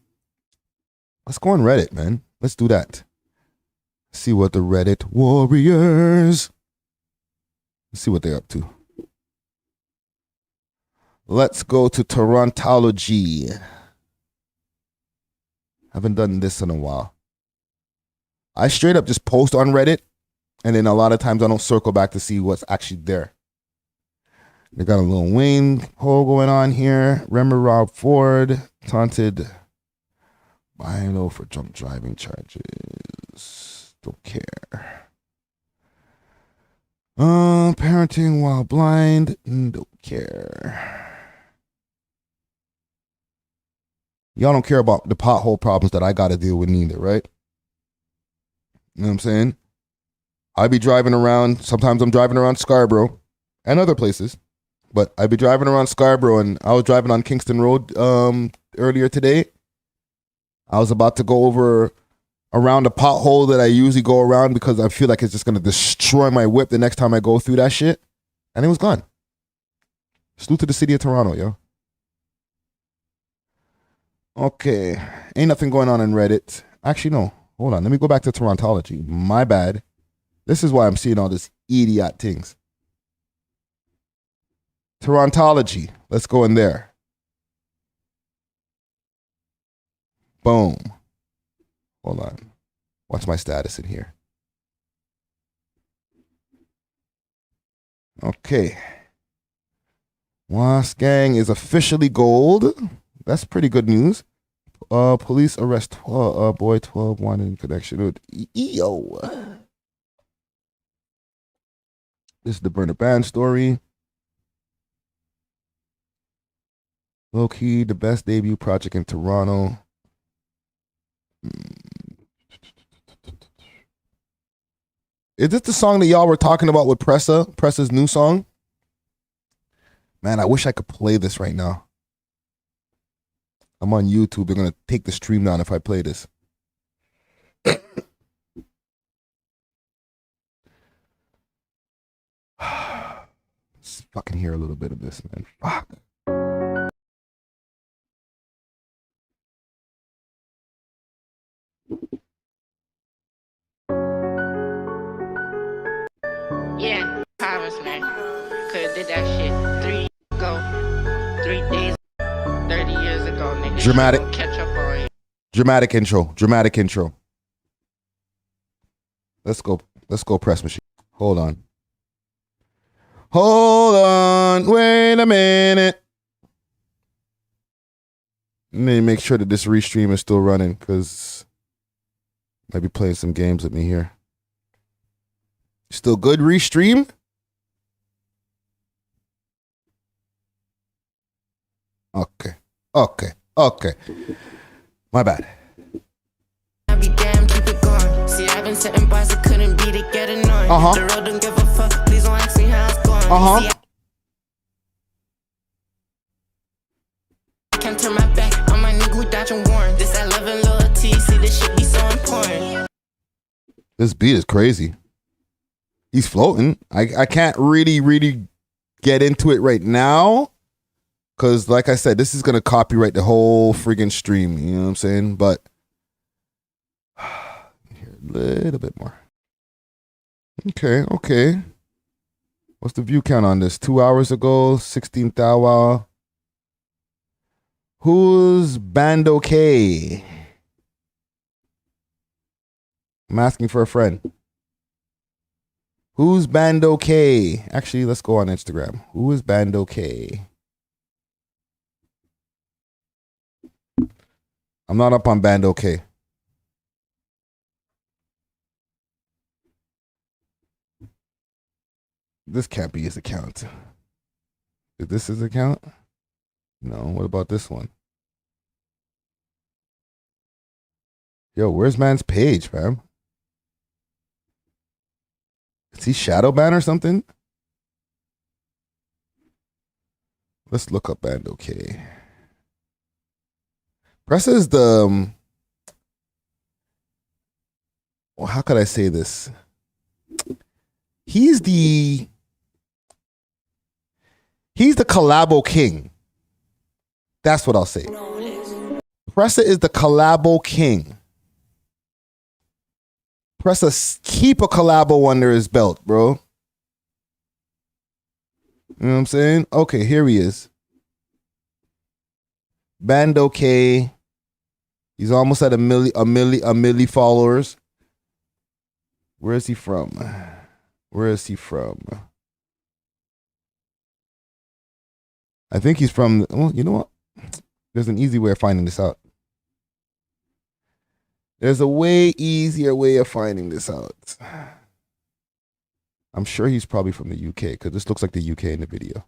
Let's go on Reddit, man. Let's do that. See what the Reddit warriors. Let's see what they're up to. Let's go to Torontology. Haven't done this in a while. I straight up just post on Reddit, and then a lot of times I don't circle back to see what's actually there. They got a Lil Wayne poll going on here. Remember Rob Ford taunted Milo for drunk driving charges. Don't care. Parenting while blind. Don't care. Y'all don't care about the pothole problems that I got to deal with neither, right? You know what I'm saying? I be driving around. Sometimes I'm driving around Scarborough and other places. But I'd be driving around Scarborough, and I was driving on Kingston Road earlier today. I was about to go around a pothole that I usually go around because I feel like it's just going to destroy my whip the next time I go through that shit. And it was gone. Salute to the city of Toronto, yo. Okay. Ain't nothing going on in Reddit. Actually, no. Hold on. Let me go back to Torontology. My bad. This is why I'm seeing all this idiot things. Torontology. Let's go in there. Boom. Hold on. What's my status in here? Okay. Wasp Gang is officially gold. That's pretty good news. Police arrest boy 12 wanted in connection with EO. This is the BURNA BANDZ story. Low key, the best debut project in Toronto. Is this the song that y'all were talking about with Pressa? Pressa's new song? Man, I wish I could play this right now. I'm on YouTube. They're going to take the stream down if I play this. Let's fucking hear a little bit of this, man. Fuck. Yeah, Paris, man. Could've did that shit 3 days, 30 years ago, nigga. Dramatic. Catch up on you. Dramatic intro. Dramatic intro. Let's go. Let's go, press machine. Hold on. Hold on. Wait a minute. Let me make sure that this restream is still running because I might be playing some games with me here. Still good, restream? Okay. Okay. Okay. My bad. I be damn, keep it going. See, I've been setting bars that couldn't be to get annoying. The road don't give a fuck. Please don't ask me how it's going. See, I can't turn my back on my nigga who dodging warrant. This I love and loyalty. See, this shit be so important. This beat is crazy. He's floating. I can't really get into it right now. Because, like I said, this is going to copyright the whole friggin' stream. You know what I'm saying? But, here, a little bit more. Okay, okay. What's the view count on this? 2 hours ago, 16th hour. Who's Bando K? I'm asking for a friend. Who's Bando K? Actually, let's go on Instagram. Who is Bando K? I'm not up on Bando K. This can't be his account. Is this his account? No. What about this one? Yo, where's man's page, fam? Is he shadow ban or something? Let's look up Band OK. Pressa is the well, how could I say this? He's the collabo king. That's what I'll say. Pressa is the collabo king. Pressa keep a collabo under his belt, bro. You know what I'm saying? Okay, here he is. Band OK. He's almost at a milli followers. Where is he from? Where is he from? I think he's from, well, you know what? There's an easy way of finding this out. There's a way easier way of finding this out. I'm sure he's probably from the UK because this looks like the UK in the video.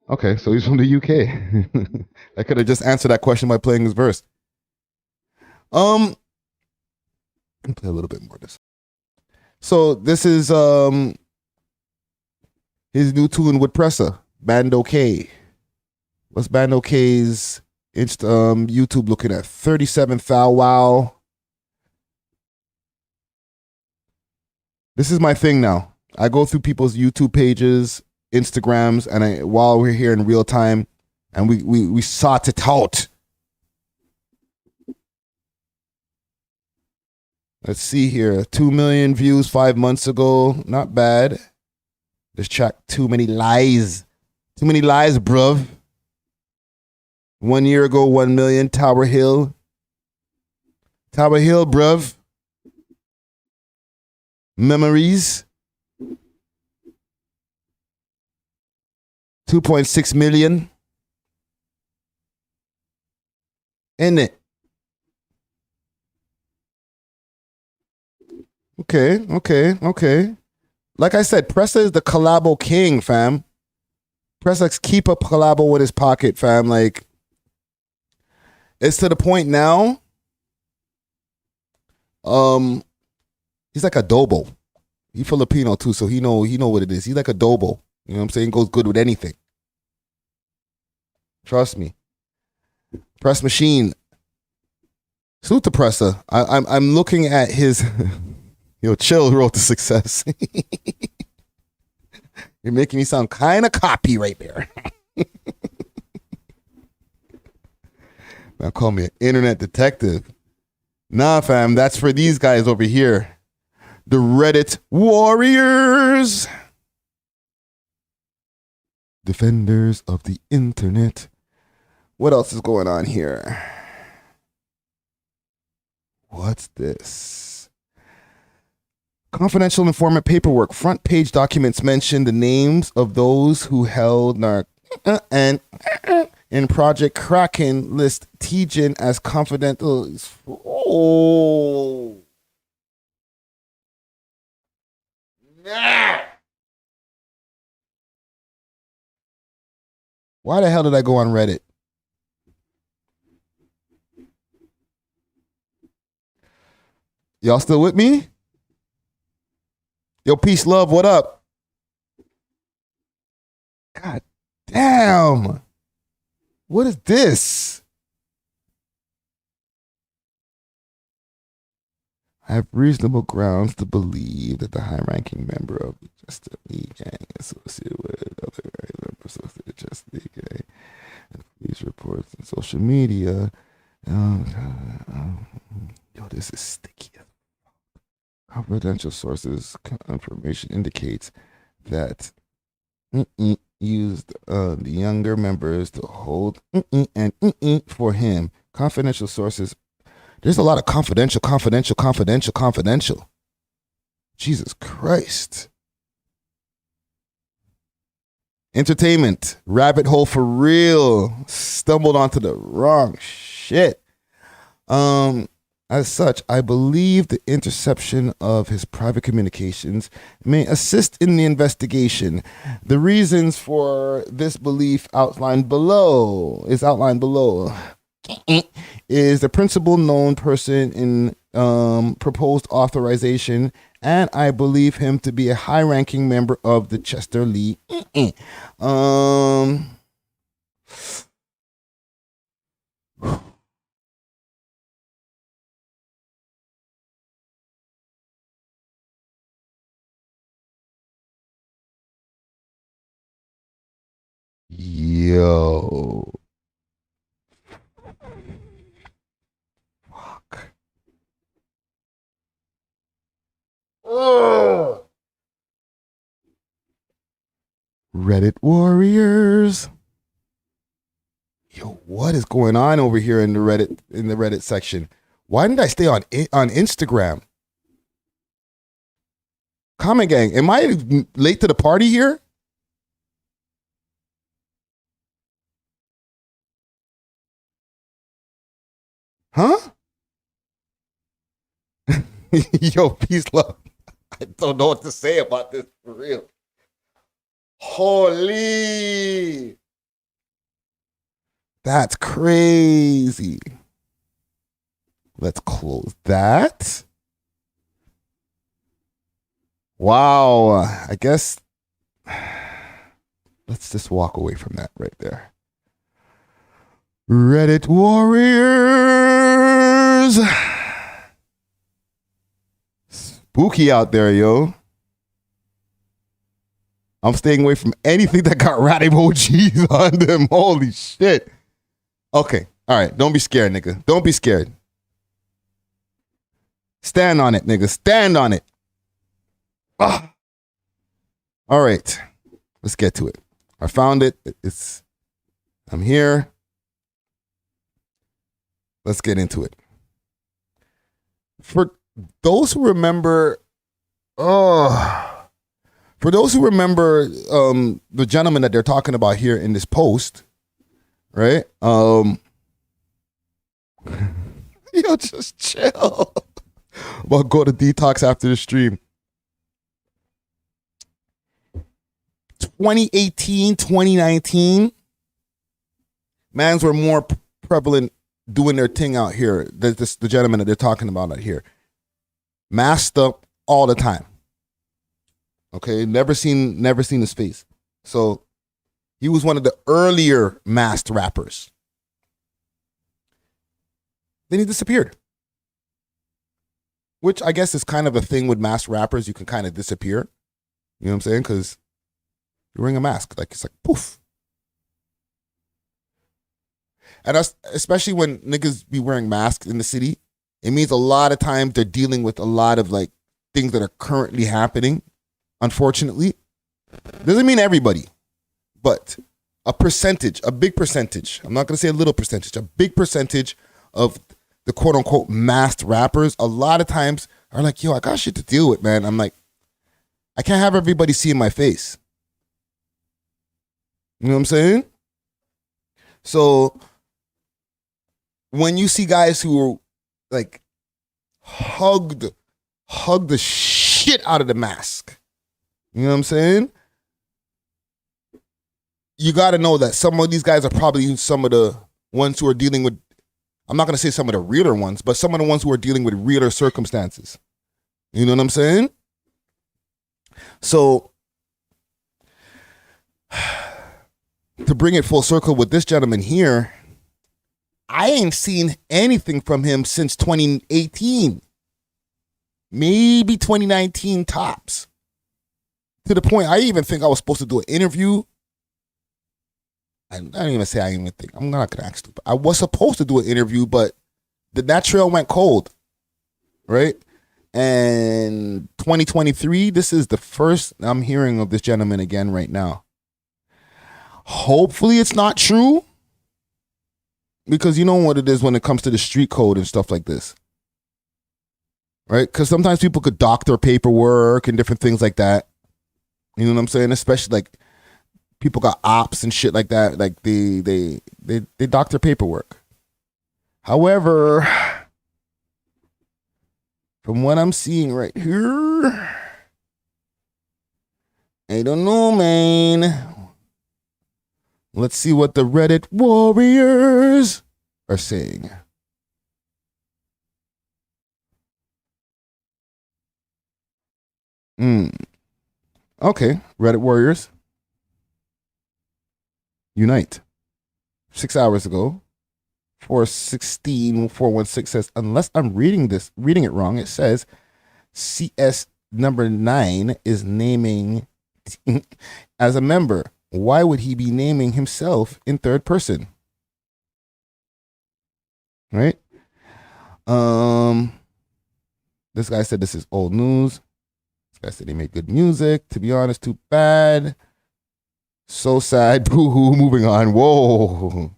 Okay, so he's from the UK. I could have just answered that question by playing this verse. Let me play a little bit more of this. So this is his new tune with Pressa, Band OK. What's Band OK's YouTube looking at? 37,000. Wow. This is my thing now. I go through people's YouTube pages, Instagrams, and while we're here in real time, and we sort it out. Let's see here. 2 million views 5 months ago. Not bad. This track, Too Many Lies. Too Many Lies, bruv. 1 year ago, 1 million. Tower Hill. Tower Hill, bruv. Memories. 2.6 million. In it. Okay. Like I said, Pressa is the collabo king, fam. Pressa keep a collabo in his pocket, fam. Like, it's to the point now. He's like adobo. He Filipino too, so he know what it is. He's like adobo. You know what I'm saying? Goes good with anything. Trust me. Press machine. Salute to Pressa. I'm looking at his yo, chill, road to success. You're making me sound kind of coppy right there. Now call me an internet detective. Nah, fam, that's for these guys over here. The Reddit warriors. Defenders of the internet. What else is going on here? What's this? Confidential informant paperwork. Front page documents mention the names of those who held and in Project Kraken list TJIN as confidential. Oh. Nah. Why the hell did I go on Reddit? Y'all still with me? Yo, peace, love, what up? God damn. What is this? I have reasonable grounds to believe that the high-ranking member of the Justice League gang associated with other members associated with the Justice League gang and police reports and social media. Yo, this is sticky. Confidential sources information indicates that used the younger members to hold and for him. Confidential sources. There's a lot of confidential. Jesus Christ. Entertainment. Rabbit hole for real. Stumbled onto the wrong shit. As such, I believe the interception of his private communications may assist in the investigation. The reasons for this belief outlined below is the principal known person in proposed authorization, and I believe him to be a high-ranking member of the Chester Lee. Yo. Fuck. Ugh. Reddit warriors. Yo, what is going on over here in the Reddit section? Why didn't I stay on Instagram? Comment gang, am I late to the party here? Huh? Yo, peace, love. I don't know what to say about this for real. Holy. That's crazy. Let's close that. Wow. I guess let's just walk away from that right there. Reddit warriors. Spooky out there, yo. I'm staying away from anything that got rat emojis on them. Holy shit. Okay. All right. Don't be scared, nigga. Don't be scared. Stand on it, nigga. Stand on it. Ah. All right. Let's get to it. I found it. I'm here. Let's get into it. For those who remember, the gentleman that they're talking about here in this post, right? Yo, just chill. Well, go to detox after the stream. 2018, 2019, mans were more prevalent doing their thing out here. The gentleman that they're talking about out here. Masked up all the time. Okay, never seen his face. So he was one of the earlier masked rappers. Then he disappeared. Which I guess is kind of a thing with masked rappers. You can kind of disappear. You know what I'm saying? Because you're wearing a mask. Like, it's like, poof. And especially when niggas be wearing masks in the city, it means a lot of times they're dealing with a lot of like things that are currently happening. Unfortunately, doesn't mean everybody, but a big percentage. I'm not going to say a little percentage, a big percentage of the quote unquote masked rappers, a lot of times are like, yo, I got shit to deal with, man. I'm like, I can't have everybody seeing my face. You know what I'm saying? So when you see guys who are like hug the shit out of the mask, you know what I'm saying? You got to know that some of these guys are probably some of the ones who are dealing with, I'm not going to say some of the realer ones, but some of the ones who are dealing with realer circumstances. You know what I'm saying? So to bring it full circle with this gentleman here, I ain't seen anything from him since 2018. Maybe 2019 tops. To the point, I even think I was supposed to do an interview. I don't even say I even think. I'm not going to act stupid. I was supposed to do an interview, but that trail went cold. Right? And 2023, this is the first I'm hearing of this gentleman again right now. Hopefully it's not true. Because you know what it is when it comes to the street code and stuff like this. Right? Because sometimes people could dock their paperwork and different things like that. You know what I'm saying? Especially like people got ops and shit like that. Like they dock their paperwork. However, From what I'm seeing right here, I don't know, man. Let's see what the Reddit warriors are saying. Okay, Reddit warriors, unite. 6 hours ago, 416 says, unless I'm reading it wrong, it says CS number 9 is naming as a member. Why would he be naming himself in third person? Right? This guy said this is old news. This guy said he made good music. To be honest, too bad. So sad. Boo-hoo. Moving on. Whoa.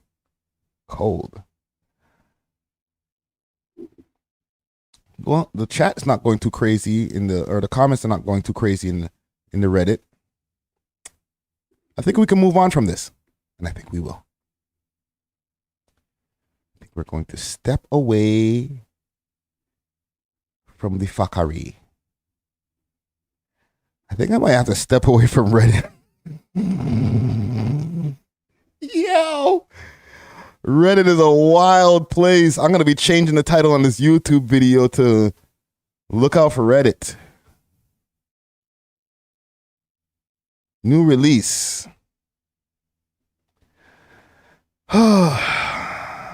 Cold. Well, the chat's not going too crazy the comments are not going too crazy in the Reddit. I think we can move on from this. And I think we will. I think we're going to step away from the fuckery. I think I might have to step away from Reddit. Yo! Reddit is a wild place. I'm going to be changing the title on this YouTube video to Look Out for Reddit. New release.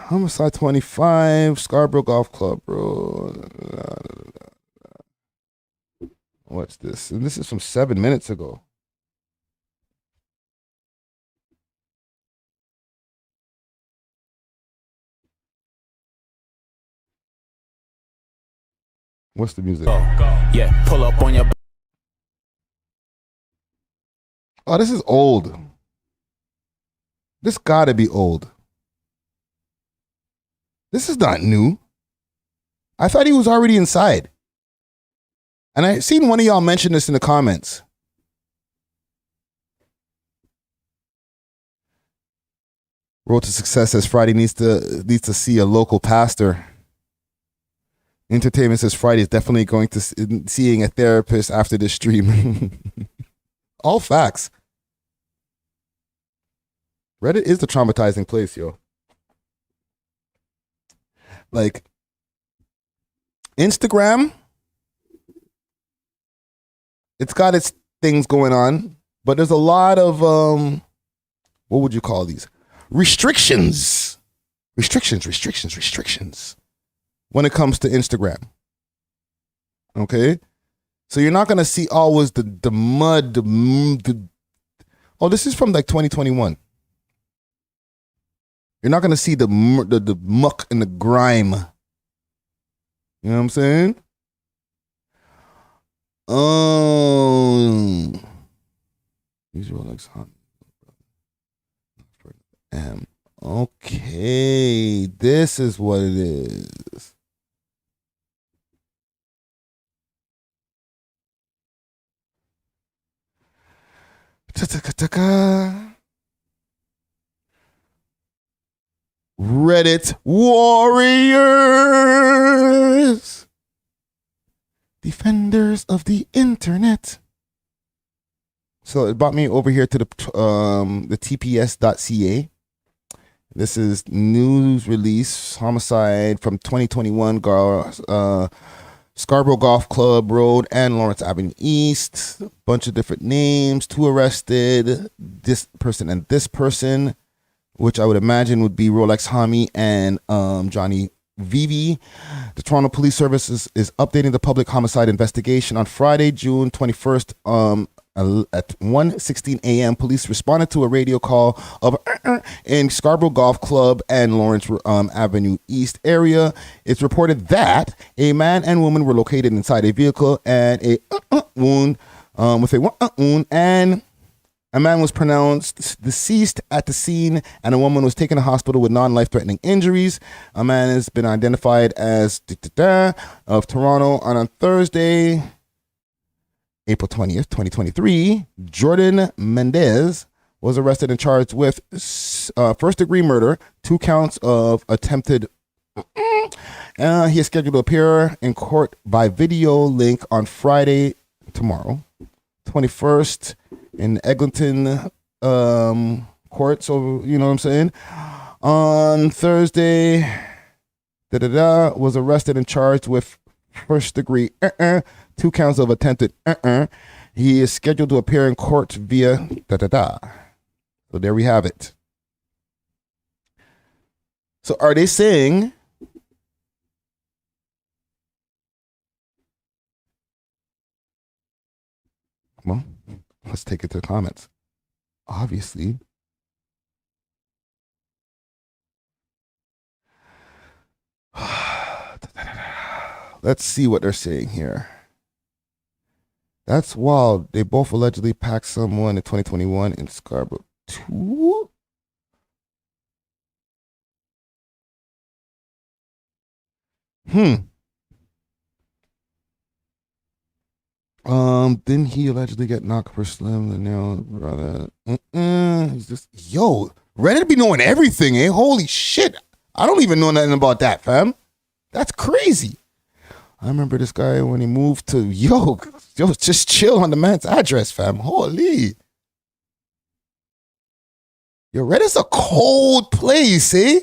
Homicide 25, Scarborough Golf Club, bro. What's this? And this is from 7 minutes ago. What's the music? Yeah, pull up on your. Oh, this is old. This gotta be old. This is not new. I thought he was already inside. And I seen one of y'all mention this in the comments. Road to Success says Friday needs to see a local pastor. Entertainment says Friday is definitely going to seeing a therapist after this stream. All facts. Reddit is the traumatizing place, yo. Like, Instagram, it's got its things going on, but there's a lot of, what would you call these? Restrictions when it comes to Instagram. Okay? So you're not going to see always the mud, oh, this is from like 2021. You're not going to see the muck and the grime. You know what I'm saying? These Rolex hunt. Okay, this is what it is. Reddit warriors, defenders of the internet. So it brought me over here to the tps.ca. This is news release, homicide from 2021, Scarborough Golf Club Road and Lawrence Avenue East. A bunch of different names, 2 arrested, this person and this person, which I would imagine would be Rolex Hami and Jonnie VV. The Toronto Police Service is updating the public homicide investigation. On Friday, June 21st, at 1:16 a.m., police responded to a radio call of in Scarborough Golf Club and Lawrence Avenue East area. It's reported that a man and woman were located inside a vehicle and a wound with a wound, and a man was pronounced deceased at the scene, and a woman was taken to hospital with non-life-threatening injuries. A man has been identified as of Toronto on Thursday, April 20th, 2023, Jordan Mendez was arrested and charged with first-degree murder, 2 counts of attempted He is scheduled to appear in court by video link on Friday, tomorrow, 21st, in Eglinton court. So, you know what I'm saying? On Thursday, was arrested and charged with first degree 2 counts of attempted He is scheduled to appear in court via So there we have it. So are they saying well, let's take it to the comments. Obviously. Let's see what they're saying here. That's wild. They both allegedly packed someone in 2021 in Scarborough 2. Didn't he allegedly get knocked for slim? And now, brother, he's just Reddit be knowing everything, eh? Holy shit! I don't even know nothing about that, fam. That's crazy. I remember this guy when he moved to just chill on the man's address, fam. Holy. Yo, Reddit's a cold place, eh?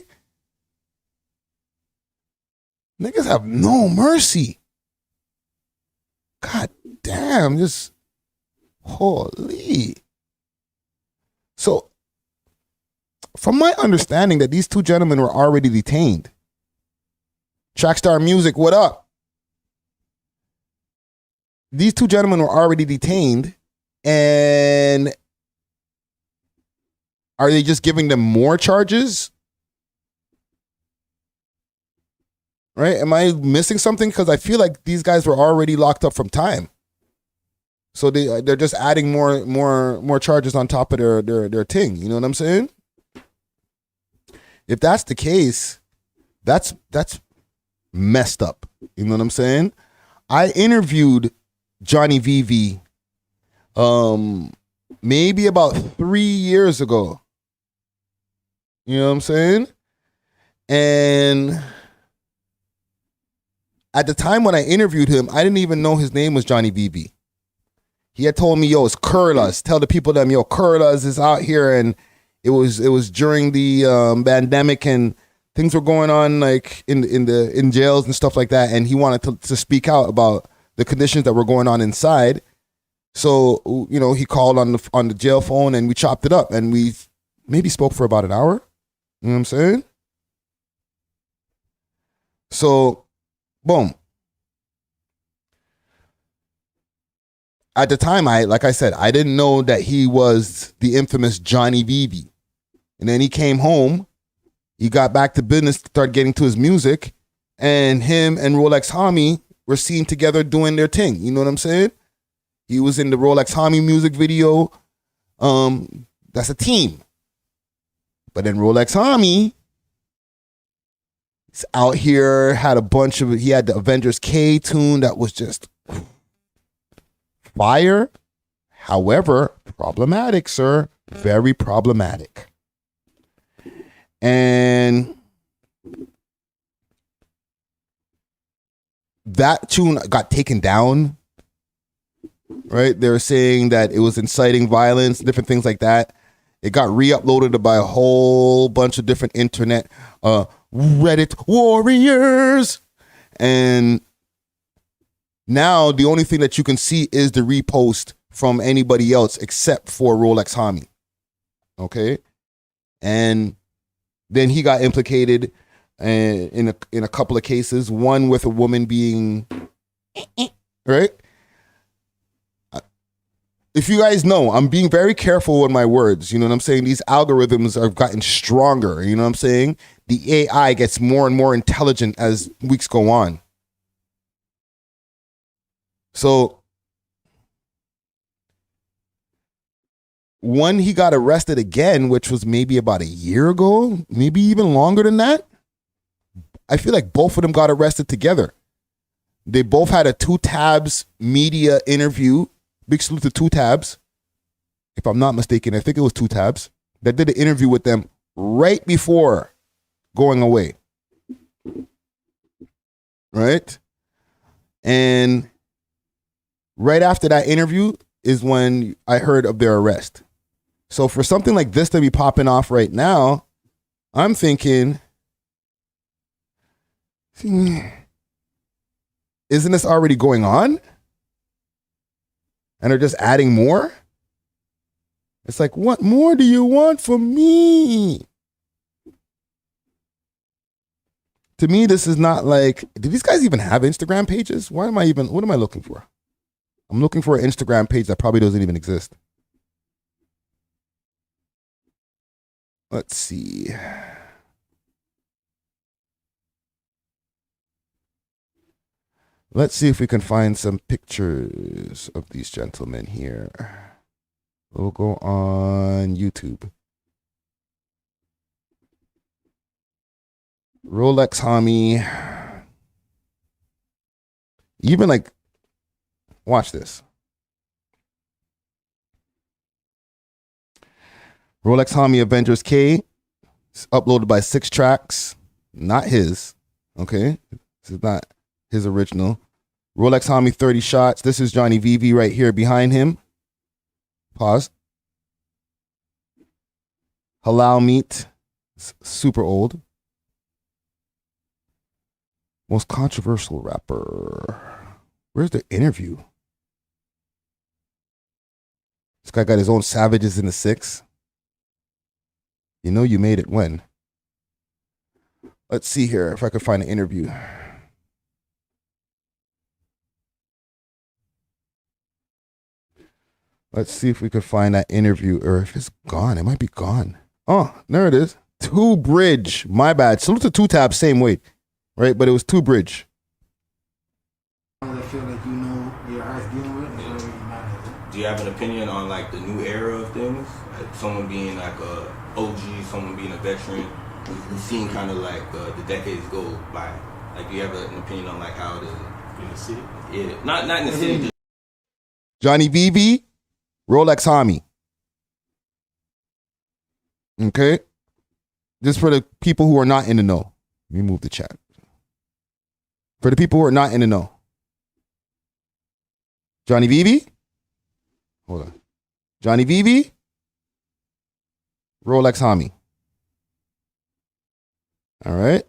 Niggas have no mercy. God damn, just holy. So, from my understanding that these two gentlemen were already detained. Trackstar Music, what up? These two gentlemen were already detained, and are they just giving them more charges? Right? Am I missing something? Because I feel like these guys were already locked up from time. So they're just adding more charges on top of their thing. You know what I'm saying? If that's the case, that's messed up. You know what I'm saying? I interviewed Jonnie VV maybe about 3 years ago. You know what I'm saying? And at the time when I interviewed him, I didn't even know his name was Jonnie VV. He had told me, it's Curlas. Tell the people them, Curlas is out here, and it was during the pandemic and things were going on like in jails and stuff like that, and he wanted to speak out about the conditions that were going on inside. So, he called on the jail phone and we chopped it up, and we maybe spoke for about an hour. You know what I'm saying? So, boom. At the time, like I said, I didn't know that he was the infamous Jonnie VV. And then he came home, he got back to business, started getting to his music, and him and Rolex Homie were seen together doing their thing. You know what I'm saying? He was in the Rolex Homie music video. That's a team. But then Rolex Homie is out here, he had the Avengers K tune that was just fire. However, problematic, sir. Very problematic. And that tune got taken down, right? They're saying that it was inciting violence, different things like that. It got re-uploaded by a whole bunch of different internet Reddit warriors. And now the only thing that you can see is the repost from anybody else except for Rolex Homie. Okay? And then he got implicated in a couple of cases, one with a woman being right. If you guys know, I'm being very careful with my words. You know what I'm saying? These algorithms have gotten stronger. You know what I'm saying? The AI gets more and more intelligent as weeks go on. So when he got arrested again, which was maybe about a year ago, maybe even longer than that, I feel like both of them got arrested together. They both had a 2 Tabs media interview. Big salute to 2 Tabs. If I'm not mistaken, I think it was 2 Tabs that did an interview with them right before going away. right? And right after that interview is when I heard of their arrest. So for something like this to be popping off right now, I'm thinking, isn't this already going on? And they're just adding more? It's like, what more do you want from me? To me, this is not like, do these guys even have Instagram pages? What am I looking for? I'm looking for an Instagram page that probably doesn't even exist. Let's see. Let's see if we can find some pictures of these gentlemen here. We'll go on YouTube. Rolex homie. Even like, watch this. Rolex homie Avengers K. It's uploaded by 6 tracks. Not his. Okay. This is not his original. Rolex homie 30 shots. This is Jonnie VV right here behind him. Pause. Halal meat. It's super old. Most controversial rapper. Where's the interview? This guy got his own Savages in the 6. You know you made it when? Let's see here if I can find an interview. Let's see if we could find that interview, or if it's gone. It might be gone. Oh, there it is. 2 Bridge. My bad. Salute to 2 Tab, same weight. Right? But it was 2 Bridge. I feel like you know your heart's dealing with. Do you have an opinion on like the new era of things? Like someone being like a OG, someone being a veteran. We've seen kind of like the decades go by. Like, do you have an opinion on like how it is in the city? Yeah, not in the city. Just Jonnie VV, Rolex homie. Okay? Just for the people who are not in the know. Let me move the chat. For the people who are not in the know. Jonnie VV? Hold on. Jonnie VV, Rolex homie. All right?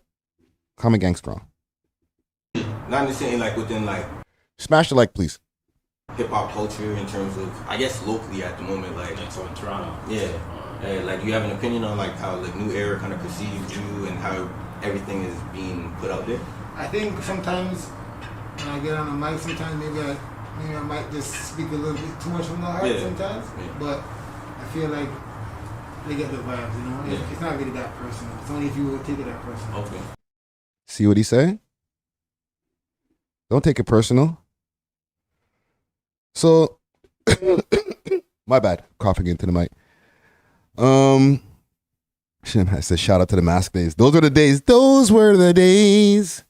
Coming gang strong. not necessarily like within like Smash the like, please. hip hop culture in terms of, I guess, locally at the moment, like So in Toronto. yeah. Like, do you have an opinion on like how the new era kind of perceives you and how everything is being put out there? I think sometimes when I get on the mic, sometimes maybe I might just speak a little bit too much from the heart sometimes. Yeah. But I feel like they get the vibes, you know? Yeah. It's not really that personal. It's only if you would take it that personal. Okay. See what he say? Don't take it personal. So, my bad, coughing into the mic. I said shout out to the mask days. Those were the days. Those were the days,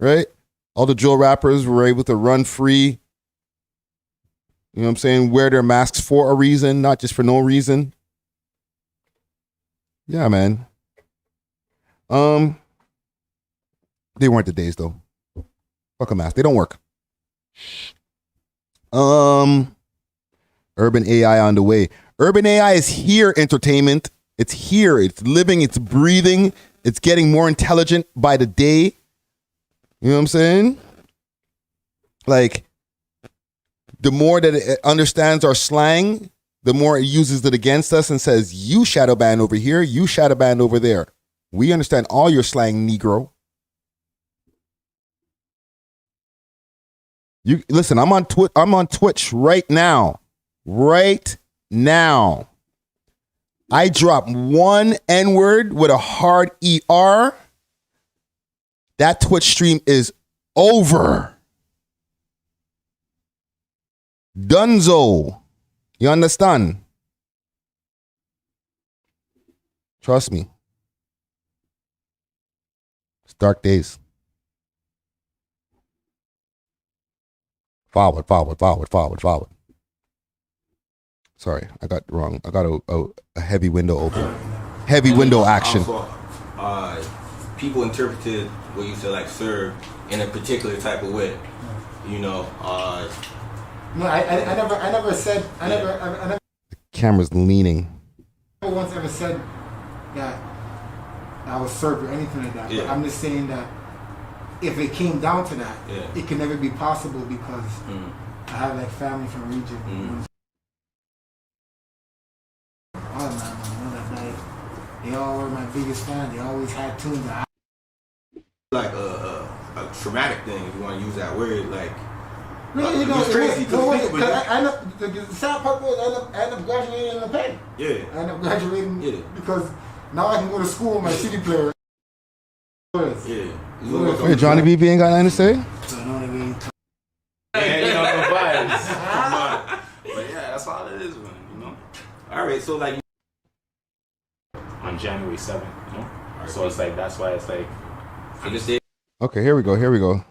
right? All the drill rappers were able to run free. You know what I'm saying? Wear their masks for a reason, not just for no reason. Yeah, man. They weren't the days though. Fuck a mask. They don't work. Urban AI on the way. Urban AI is here, entertainment. It's here. It's living. It's breathing. It's getting more intelligent by the day. You know what I'm saying? Like, the more that it understands our slang, the more it uses it against us and says, you shadow band over here, you shadow band over there. We understand all your slang, Negro. You listen, I'm on Twitch right now. Right now. I drop one N-word with a hard ER. That Twitch stream is over. Dunzo. You understand? Trust me. It's dark days. Forward. Sorry, I got wrong. I got a heavy window open. Heavy window action. Also, people interpreted what you said, like serve, in a particular type of way. You know. No, I never said. I never. The camera's leaning. I never once ever said that I was served or anything like that. Yeah. But I'm just saying that if it came down to that, Yeah. it can never be possible because I have like family from the region. Oh man, you know that like they all were my biggest fan. They always had tunes that like a traumatic thing, if you want to use that word, like. no, you know, it's crazy. I end up, the sad part was I end up graduating in the pen. Yeah. I end up graduating because now I can go to school with my CD player. Yeah. Wait, Jonnie VV ain't got nothing to say? So, you know what I mean? Yeah, you know, the vibes. Come on. But yeah, that's all it is, man, you know? Alright, so like. On January 7th, you know? So it's like, that's why it's like. For this day. Okay, here we go.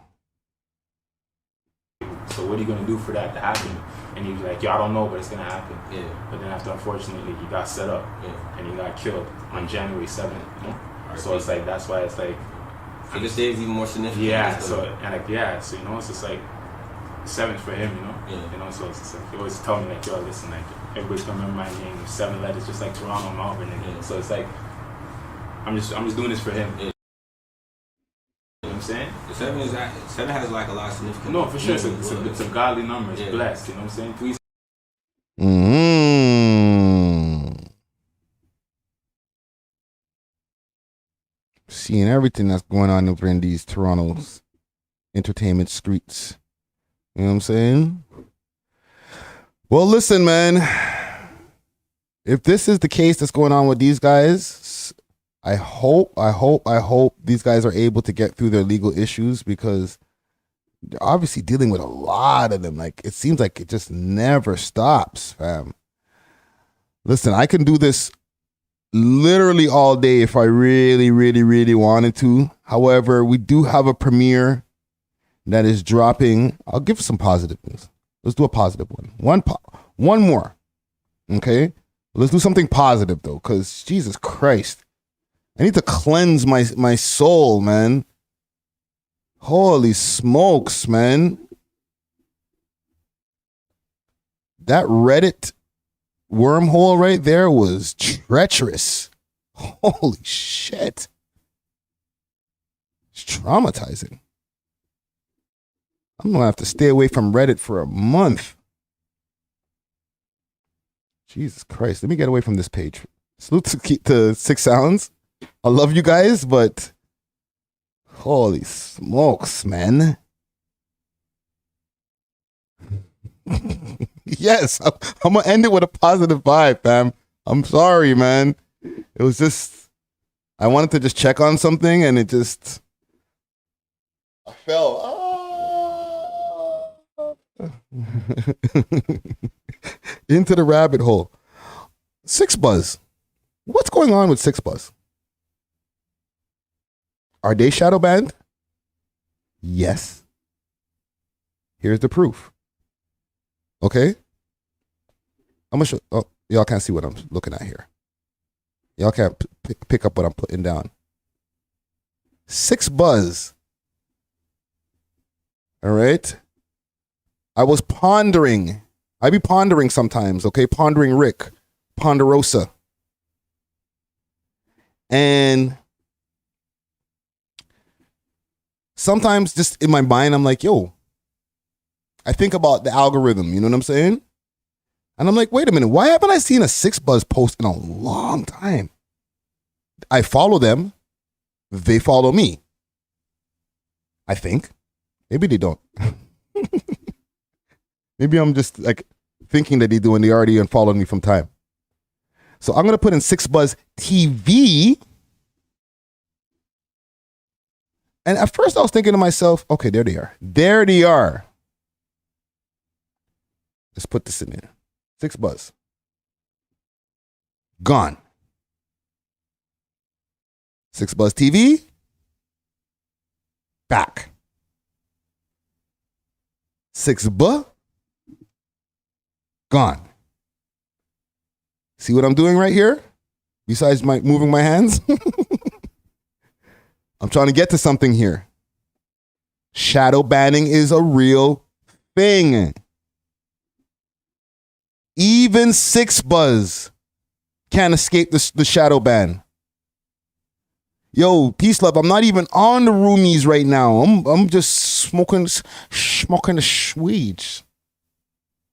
So what are you going to do for that to happen? And he was like, yo, I don't know, but it's going to happen. Yeah. But then after, unfortunately, he got set up. Yeah. And he got killed on January 7th, you know? So it's like, that's why it's like. For this day is even more significant. Yeah, so, and like, yeah, so, you know, it's just like 7th for him, you know? Yeah. You know, so it's just like, he always tell me, like, yo, listen, like, everybody's going to remember my name, 7 letters, just like Toronto and Melbourne. And so it's like, I'm just doing this for him. Yeah. You know what I'm saying? The 7 has like a lot of significance. No, for sure. It's a godly number. It's blessed. You know what I'm saying? 3. Seeing everything that's going on over in these Toronto's entertainment streets. You know what I'm saying? Well, listen, man. If this is the case that's going on with these guys, I hope these guys are able to get through their legal issues because they're obviously dealing with a lot of them. Like, it seems like it just never stops, fam. Listen, I can do this literally all day if I really, really, really wanted to. However, we do have a premiere that is dropping. I'll give some positive news. Let's do a positive one. One more. Okay? Let's do something positive, though, because Jesus Christ. I need to cleanse my soul, man. Holy smokes, man. That Reddit wormhole right there was treacherous. Holy shit. It's traumatizing. I'm going to have to stay away from Reddit for a month. Jesus Christ. Let me get away from this page. Salute to 6 Sounds. I love you guys, but holy smokes, man. Yes, I'm going to end it with a positive vibe, fam. I'm sorry, man. It was just, I wanted to just check on something and it just, I fell. Into the rabbit hole. 6 Buzz. What's going on with 6 Buzz? Are they shadow banned? Yes. Here's the proof. Okay? I'm gonna show. Oh, y'all can't see what I'm looking at here. Y'all can't pick up what I'm putting down. 6 Buzz. All right. I was pondering. I be pondering sometimes. Okay, pondering Rick, Ponderosa, and sometimes just in my mind, I'm like, yo. I think about the algorithm, you know what I'm saying? And I'm like, wait a minute, why haven't I seen a 6 Buzz post in a long time? I follow them. They follow me. I think. Maybe they don't. Maybe I'm just like thinking that they do and they already unfollowed me from time. So I'm going to put in 6 Buzz TV. And at first I was thinking to myself, okay, there they are. There they are. Let's put this in there. 6 Buzz. Gone. 6 Buzz TV. Back. 6 Buzz. Gone. See what I'm doing right here? Besides moving my hands? I'm trying to get to something here. Shadow banning is a real thing. Even 6buzz can't escape the shadow ban. Yo, peace love. I'm not even on the roomies right now. I'm just smoking the weeds.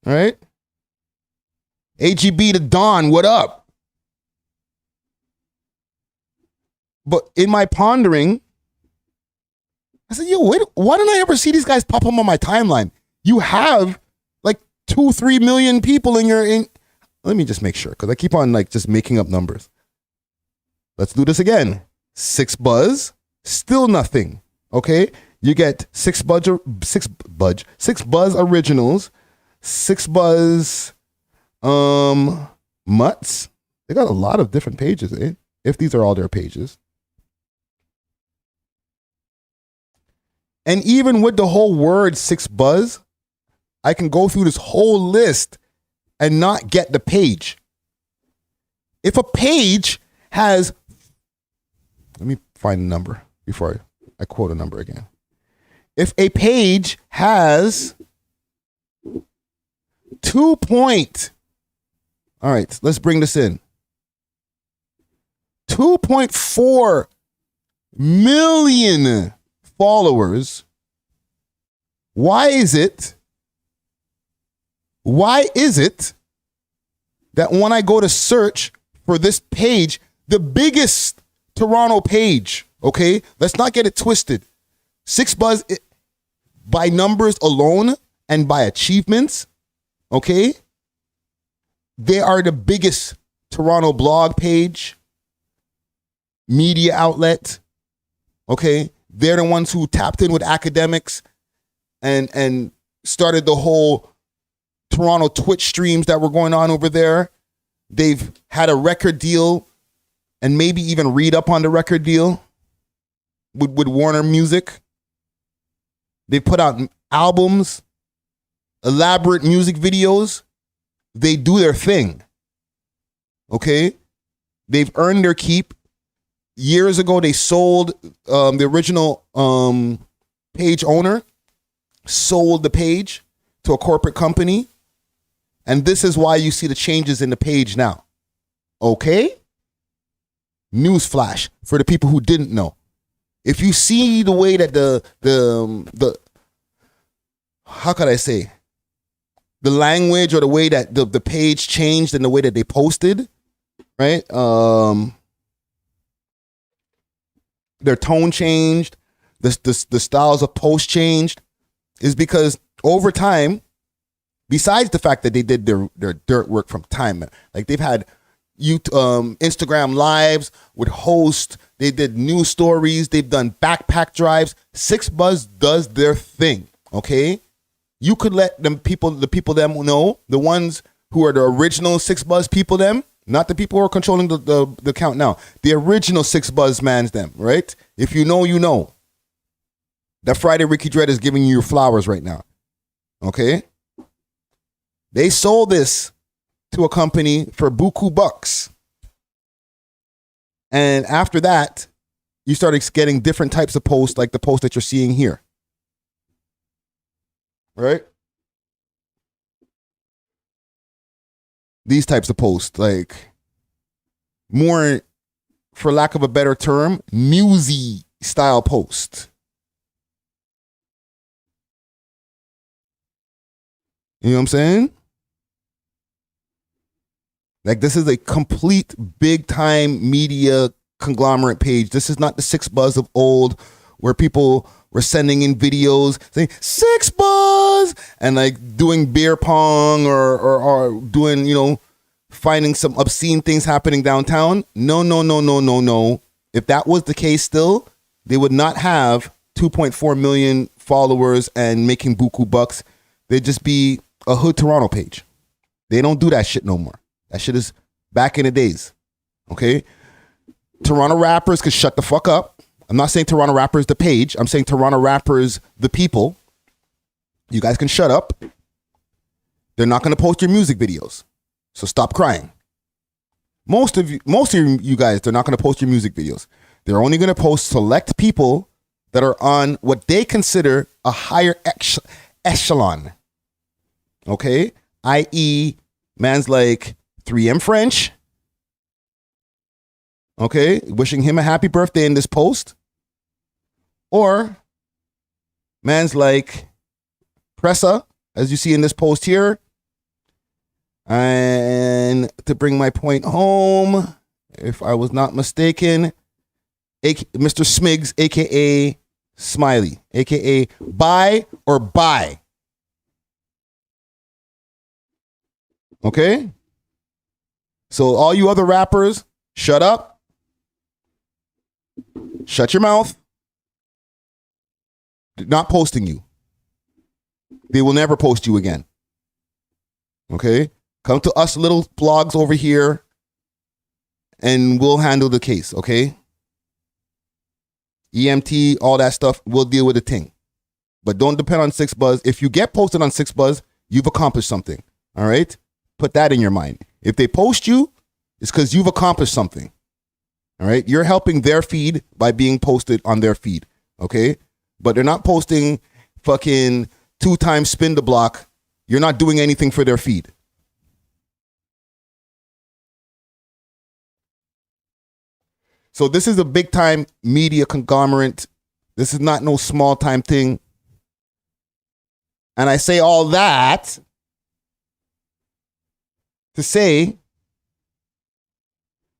All right? AGB to Don, what up? But in my pondering, I said, yo, wait, why don't I ever see these guys pop up on my timeline? You have like 2-3 million people in your let me just make sure, because I keep on like just making up numbers. Let's do this again. 6buzz, still nothing. Okay? You get 6buzz originals, 6buzz mutts. They got a lot of different pages, eh? If these are all their pages. And even with the whole word 6buzz, I can go through this whole list and not get the page. If a page has, let me find a number before I quote a number again. If a page has all right, let's bring this in. 2.4 million followers. Why is it that when I go to search for this page, the biggest Toronto page, okay? Let's not get it twisted. 6buzz, by numbers alone and by achievements, okay? They are the biggest Toronto blog page, media outlet, okay? They're the ones who tapped in with academics and started the whole Toronto Twitch streams that were going on over there. They've had a record deal and maybe even read up on the record deal with Warner Music. They put out albums, elaborate music videos. They do their thing. Okay? They've earned their keep. Years ago, they sold the original page owner, sold the page to a corporate company. And this is why you see the changes in the page now. Okay? Newsflash for the people who didn't know. If you see the way that the how could I say, the language or the way that the page changed and the way that they posted, right? Their tone changed, the styles of post changed, is because over time, besides the fact that they did their dirt work from time, like they've had Instagram lives with hosts, they did news stories, they've done backpack drives. 6buzz does their thing, okay? You could let the people them know, the ones who are the original 6buzz people them, not the people who are controlling the account now. The original 6buzz mans them, right? If you know, you know. That Friday Ricky Dread is giving you your flowers right now, okay? They sold this to a company for buku bucks. And after that, you started getting different types of posts, like the post that you're seeing here. Right? These types of posts, like more, for lack of a better term, newsy style post. You know what I'm saying? Like, this is a complete big time media conglomerate page. This is not the 6buzz of old where people were sending in videos saying 6buzz and like doing beer pong or doing, you know, finding some obscene things happening downtown. No. If that was the case still, they would not have 2.4 million followers and making buku bucks. They'd just be a hood Toronto page. They don't do that shit no more. That shit is back in the days. Okay? Toronto rappers could shut the fuck up. I'm not saying Toronto rappers the page. I'm saying Toronto rappers the people. You guys can shut up. They're not going to post your music videos. So stop crying. Most of you guys, they're not going to post your music videos. They're only going to post select people that are on what they consider a higher echelon. Okay? I.e., man's like 3M French. Okay? Wishing him a happy birthday in this post. Or man's like Pressa, as you see in this post here. And to bring my point home, if I was not mistaken, Mr. Smigs, a.k.a. Smiley, a.k.a. buy or buy. Okay? So all you other rappers, shut up. Shut your mouth. They're not posting you. They will never post you again. Okay? Come to us little blogs over here and we'll handle the case, okay? EMT, all that stuff, we'll deal with the thing. But don't depend on 6Buzz. If you get posted on 6Buzz, you've accomplished something, all right? Put that in your mind. If they post you, it's because you've accomplished something, all right? You're helping their feed by being posted on their feed, okay? But they're not posting fucking 2 times spin the block. You're not doing anything for their feed. So this is a big time media conglomerate. This is not no small time thing. And I say all that to say,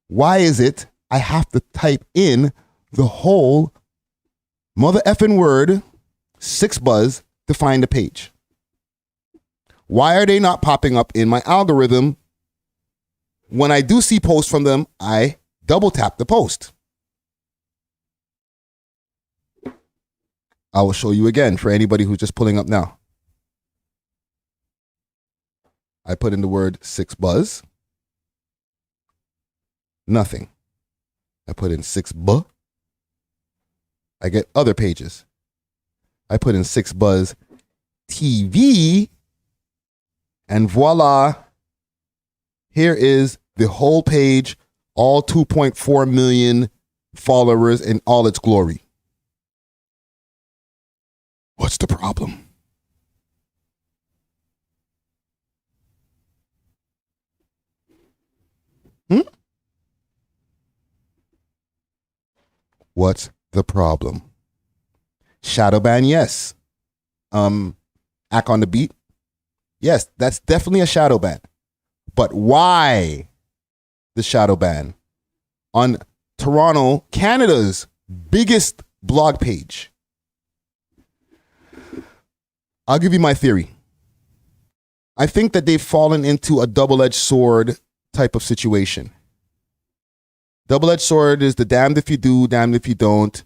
why is it I have to type in the whole mother effing word 6Buzz to find a page? Why are they not popping up in my algorithm? When I do see posts from them, I double tap the post. I will show you again for anybody who's just pulling up now. I put in the word 6Buzz. Nothing. I put in 6Bu. I get other pages. I put in 6Buzz TV. And voila. Here is the whole page. All 2.4 million followers in all its glory. What's the problem? What's the problem? Shadow ban, yes. Act on the beat. Yes, that's definitely a shadow ban. But why the shadow ban on Toronto, Canada's biggest blog page? I'll give you my theory. I think that they've fallen into a double-edged sword type of situation. Double-edged sword is the damned if you do, damned if you don't.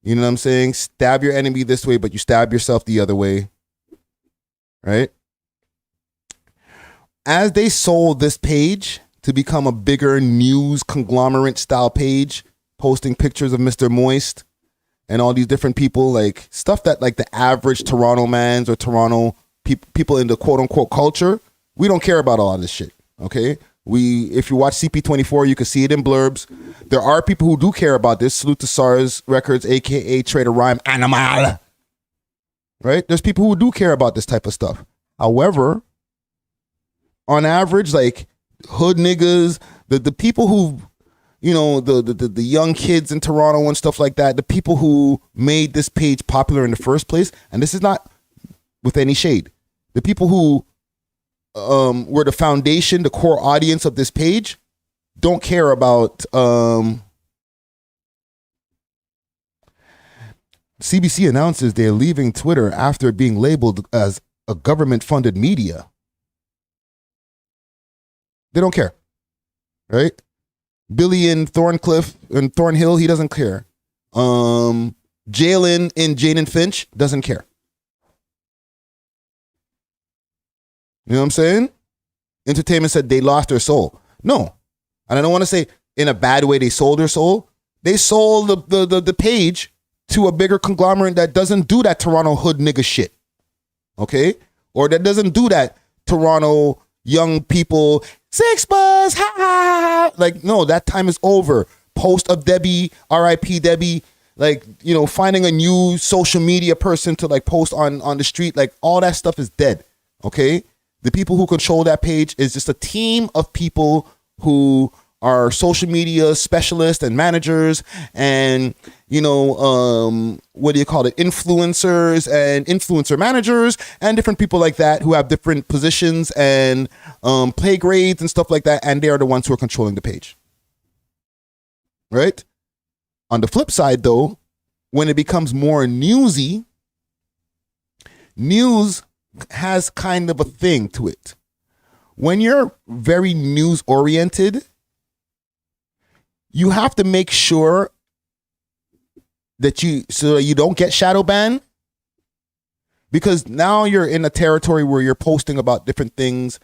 You know what I'm saying? Stab your enemy this way, but you stab yourself the other way. Right? As they sold this page to become a bigger news conglomerate style page, posting pictures of Mr. Moist and all these different people, like stuff that like the average Toronto mans or Toronto people in the quote unquote culture, we don't care about all of this shit. Okay. If you watch CP24, you can see it in blurbs. There are people who do care about this. Salute to SARS Records, aka Trader Rhyme Animal. Right? There's people who do care about this type of stuff. However, on average, like hood niggas, the people who, you know, the young kids in Toronto and stuff like that, the people who made this page popular in the first place, and this is not with any shade, the people who were the foundation, the core audience of this page, don't care about CBC announces they're leaving Twitter after being labeled as a government-funded media. They don't care, right? Billy in Thorncliffe and Thornhill, he doesn't care. Jalen in Jane and Finch doesn't care. You know what I'm saying? Entertainment said they lost their soul. No. And I don't want to say in a bad way they sold their soul. They sold the page to a bigger conglomerate that doesn't do that Toronto hood nigga shit. Okay? Or that doesn't do that Toronto young people 6Buzz, ha ha ha. Like, no, that time is over. post of Debbie, R.I.P. Debbie, like, you know, finding a new social media person to like post on the street, like all that stuff is dead. Okay. The people who control that page is just a team of people who are social media specialists and managers and, you know, what do you call it? Influencers and influencer managers and different people like that who have different positions and pay grades and stuff like that. And they are the ones who are controlling the page. Right? On the flip side, though, when it becomes more newsy, news has kind of a thing to it. When you're very news oriented, you have to make sure that you don't get shadow banned, because now you're in a territory where you're posting about different things,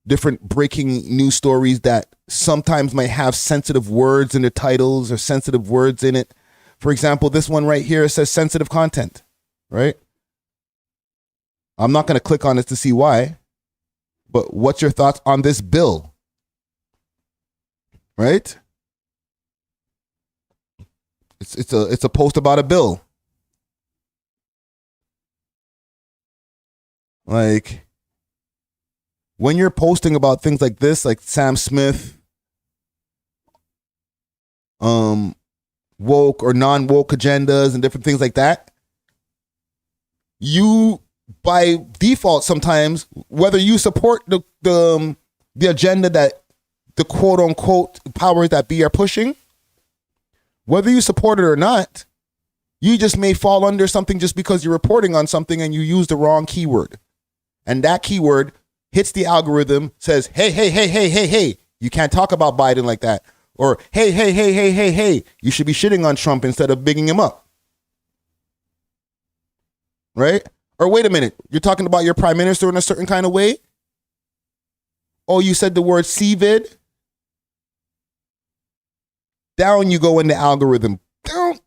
different breaking news stories that sometimes might have sensitive words in the titles or sensitive words in it. For example, this one right here says sensitive content, right? I'm not going to click on it to see why, but what's your thoughts on this bill? Right? It's a post about a bill. Like, when you're posting about things like this, like Sam Smith, woke or non-woke agendas and different things like that, you by default sometimes, whether you support the agenda that the quote unquote powers that be are pushing, whether you support it or not, you just may fall under something just because you're reporting on something and you use the wrong keyword. And that keyword hits the algorithm, says, hey, you can't talk about Biden like that. Or, hey, you should be shitting on Trump instead of bigging him up. Right? Or wait a minute, you're talking about your prime minister in a certain kind of way? Oh, you said the word CVID? Down you go in the algorithm. Down.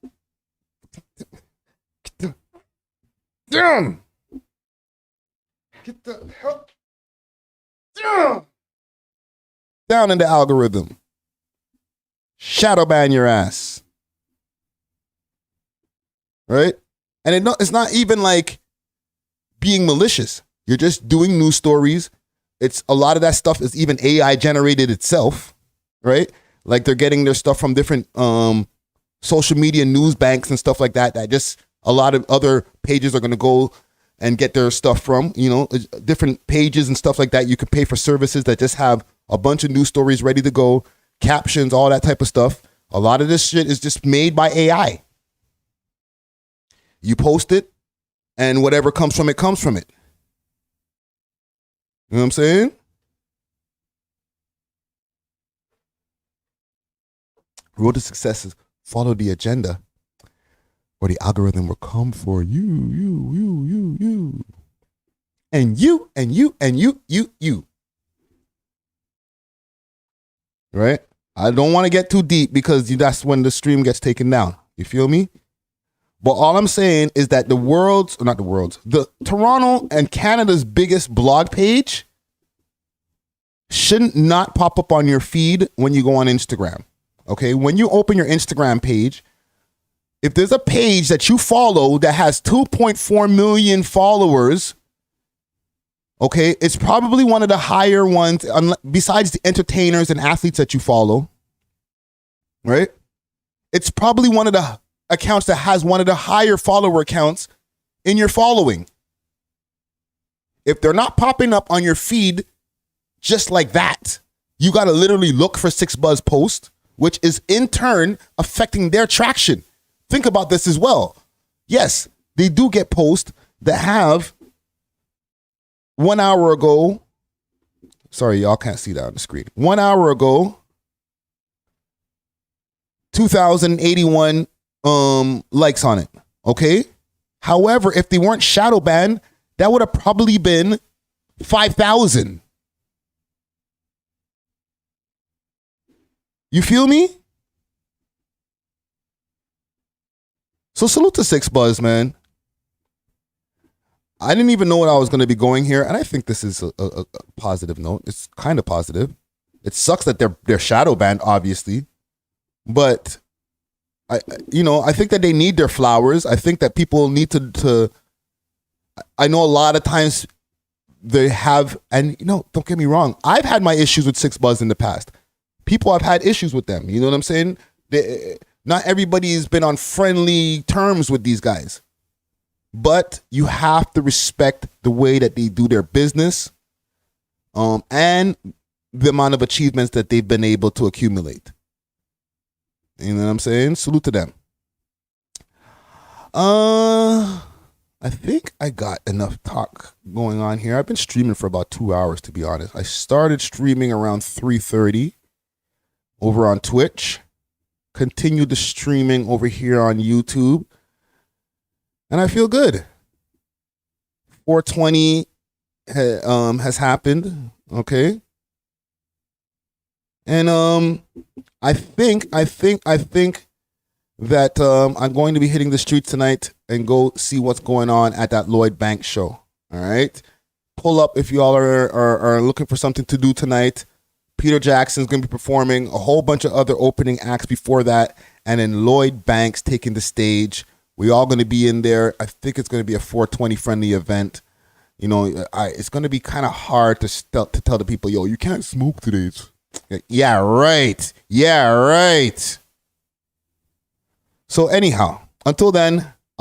Get the hell down. Down in the algorithm. Shadow ban your ass. Right? And it's not even like being malicious. You're just doing news stories. It's a lot of that stuff is even AI generated itself, right? Like they're getting their stuff from different social media news banks and stuff like that. That just a lot of other pages are going to go and get their stuff from, you know, different pages and stuff like that. You could pay for services that just have a bunch of news stories ready to go, captions, all that type of stuff. A lot of this shit is just made by AI. You post it, and whatever comes from it comes from it. You know what I'm saying? Road to success is follow the agenda, or the algorithm will come for you. And you. Right? I don't want to get too deep because that's when the stream gets taken down. You feel me? But all I'm saying is that the Toronto and Canada's biggest blog page shouldn't not pop up on your feed when you go on Instagram. Okay? When you open your Instagram page, if there's a page that you follow that has 2.4 million followers, okay, it's probably one of the higher ones besides the entertainers and athletes that you follow, right? It's probably one of the accounts that has one of the higher follower accounts in your following. If they're not popping up on your feed just like that, you got to literally look for 6Buzz post, which is in turn affecting their traction. Think about this as well. Yes, they do get posts that have 1 hour ago. Sorry, y'all can't see that on the screen. 1 hour ago, 2,081 likes on it. Okay. However, if they weren't shadow banned, that would have probably been 5,000. You feel me? So salute to 6Buzz, man. I didn't even know what I was going to be going here, and I think this is a positive note. It's kind of positive. It sucks that they're shadow banned, obviously, but I think that they need their flowers. I think that people need to. I know a lot of times they have, and don't get me wrong. I've had my issues with 6ix in the past. People have had issues with them. You know what I'm saying? Not everybody's been on friendly terms with these guys, but you have to respect the way that they do their business, and the amount of achievements that they've been able to accumulate. You know what I'm saying? Salute to them. I think I got enough talk going on here. I've been streaming for about 2 hours, to be honest. I started streaming around 3:30 over on Twitch. Continued the streaming over here on YouTube. And I feel good. 420 has happened. Okay. And I think that I'm going to be hitting the streets tonight and go see what's going on at that Lloyd Bank show. All right. Pull up if you all are looking for something to do tonight. Peter Jackson's going to be performing, a whole bunch of other opening acts before that, and then Lloyd Banks taking the stage. We all going to be in there. I think it's going to be a 420 friendly event. It's going to be kind of hard to tell the people, yo, you can't smoke today. Yeah, right. Yeah, right. So anyhow, until then,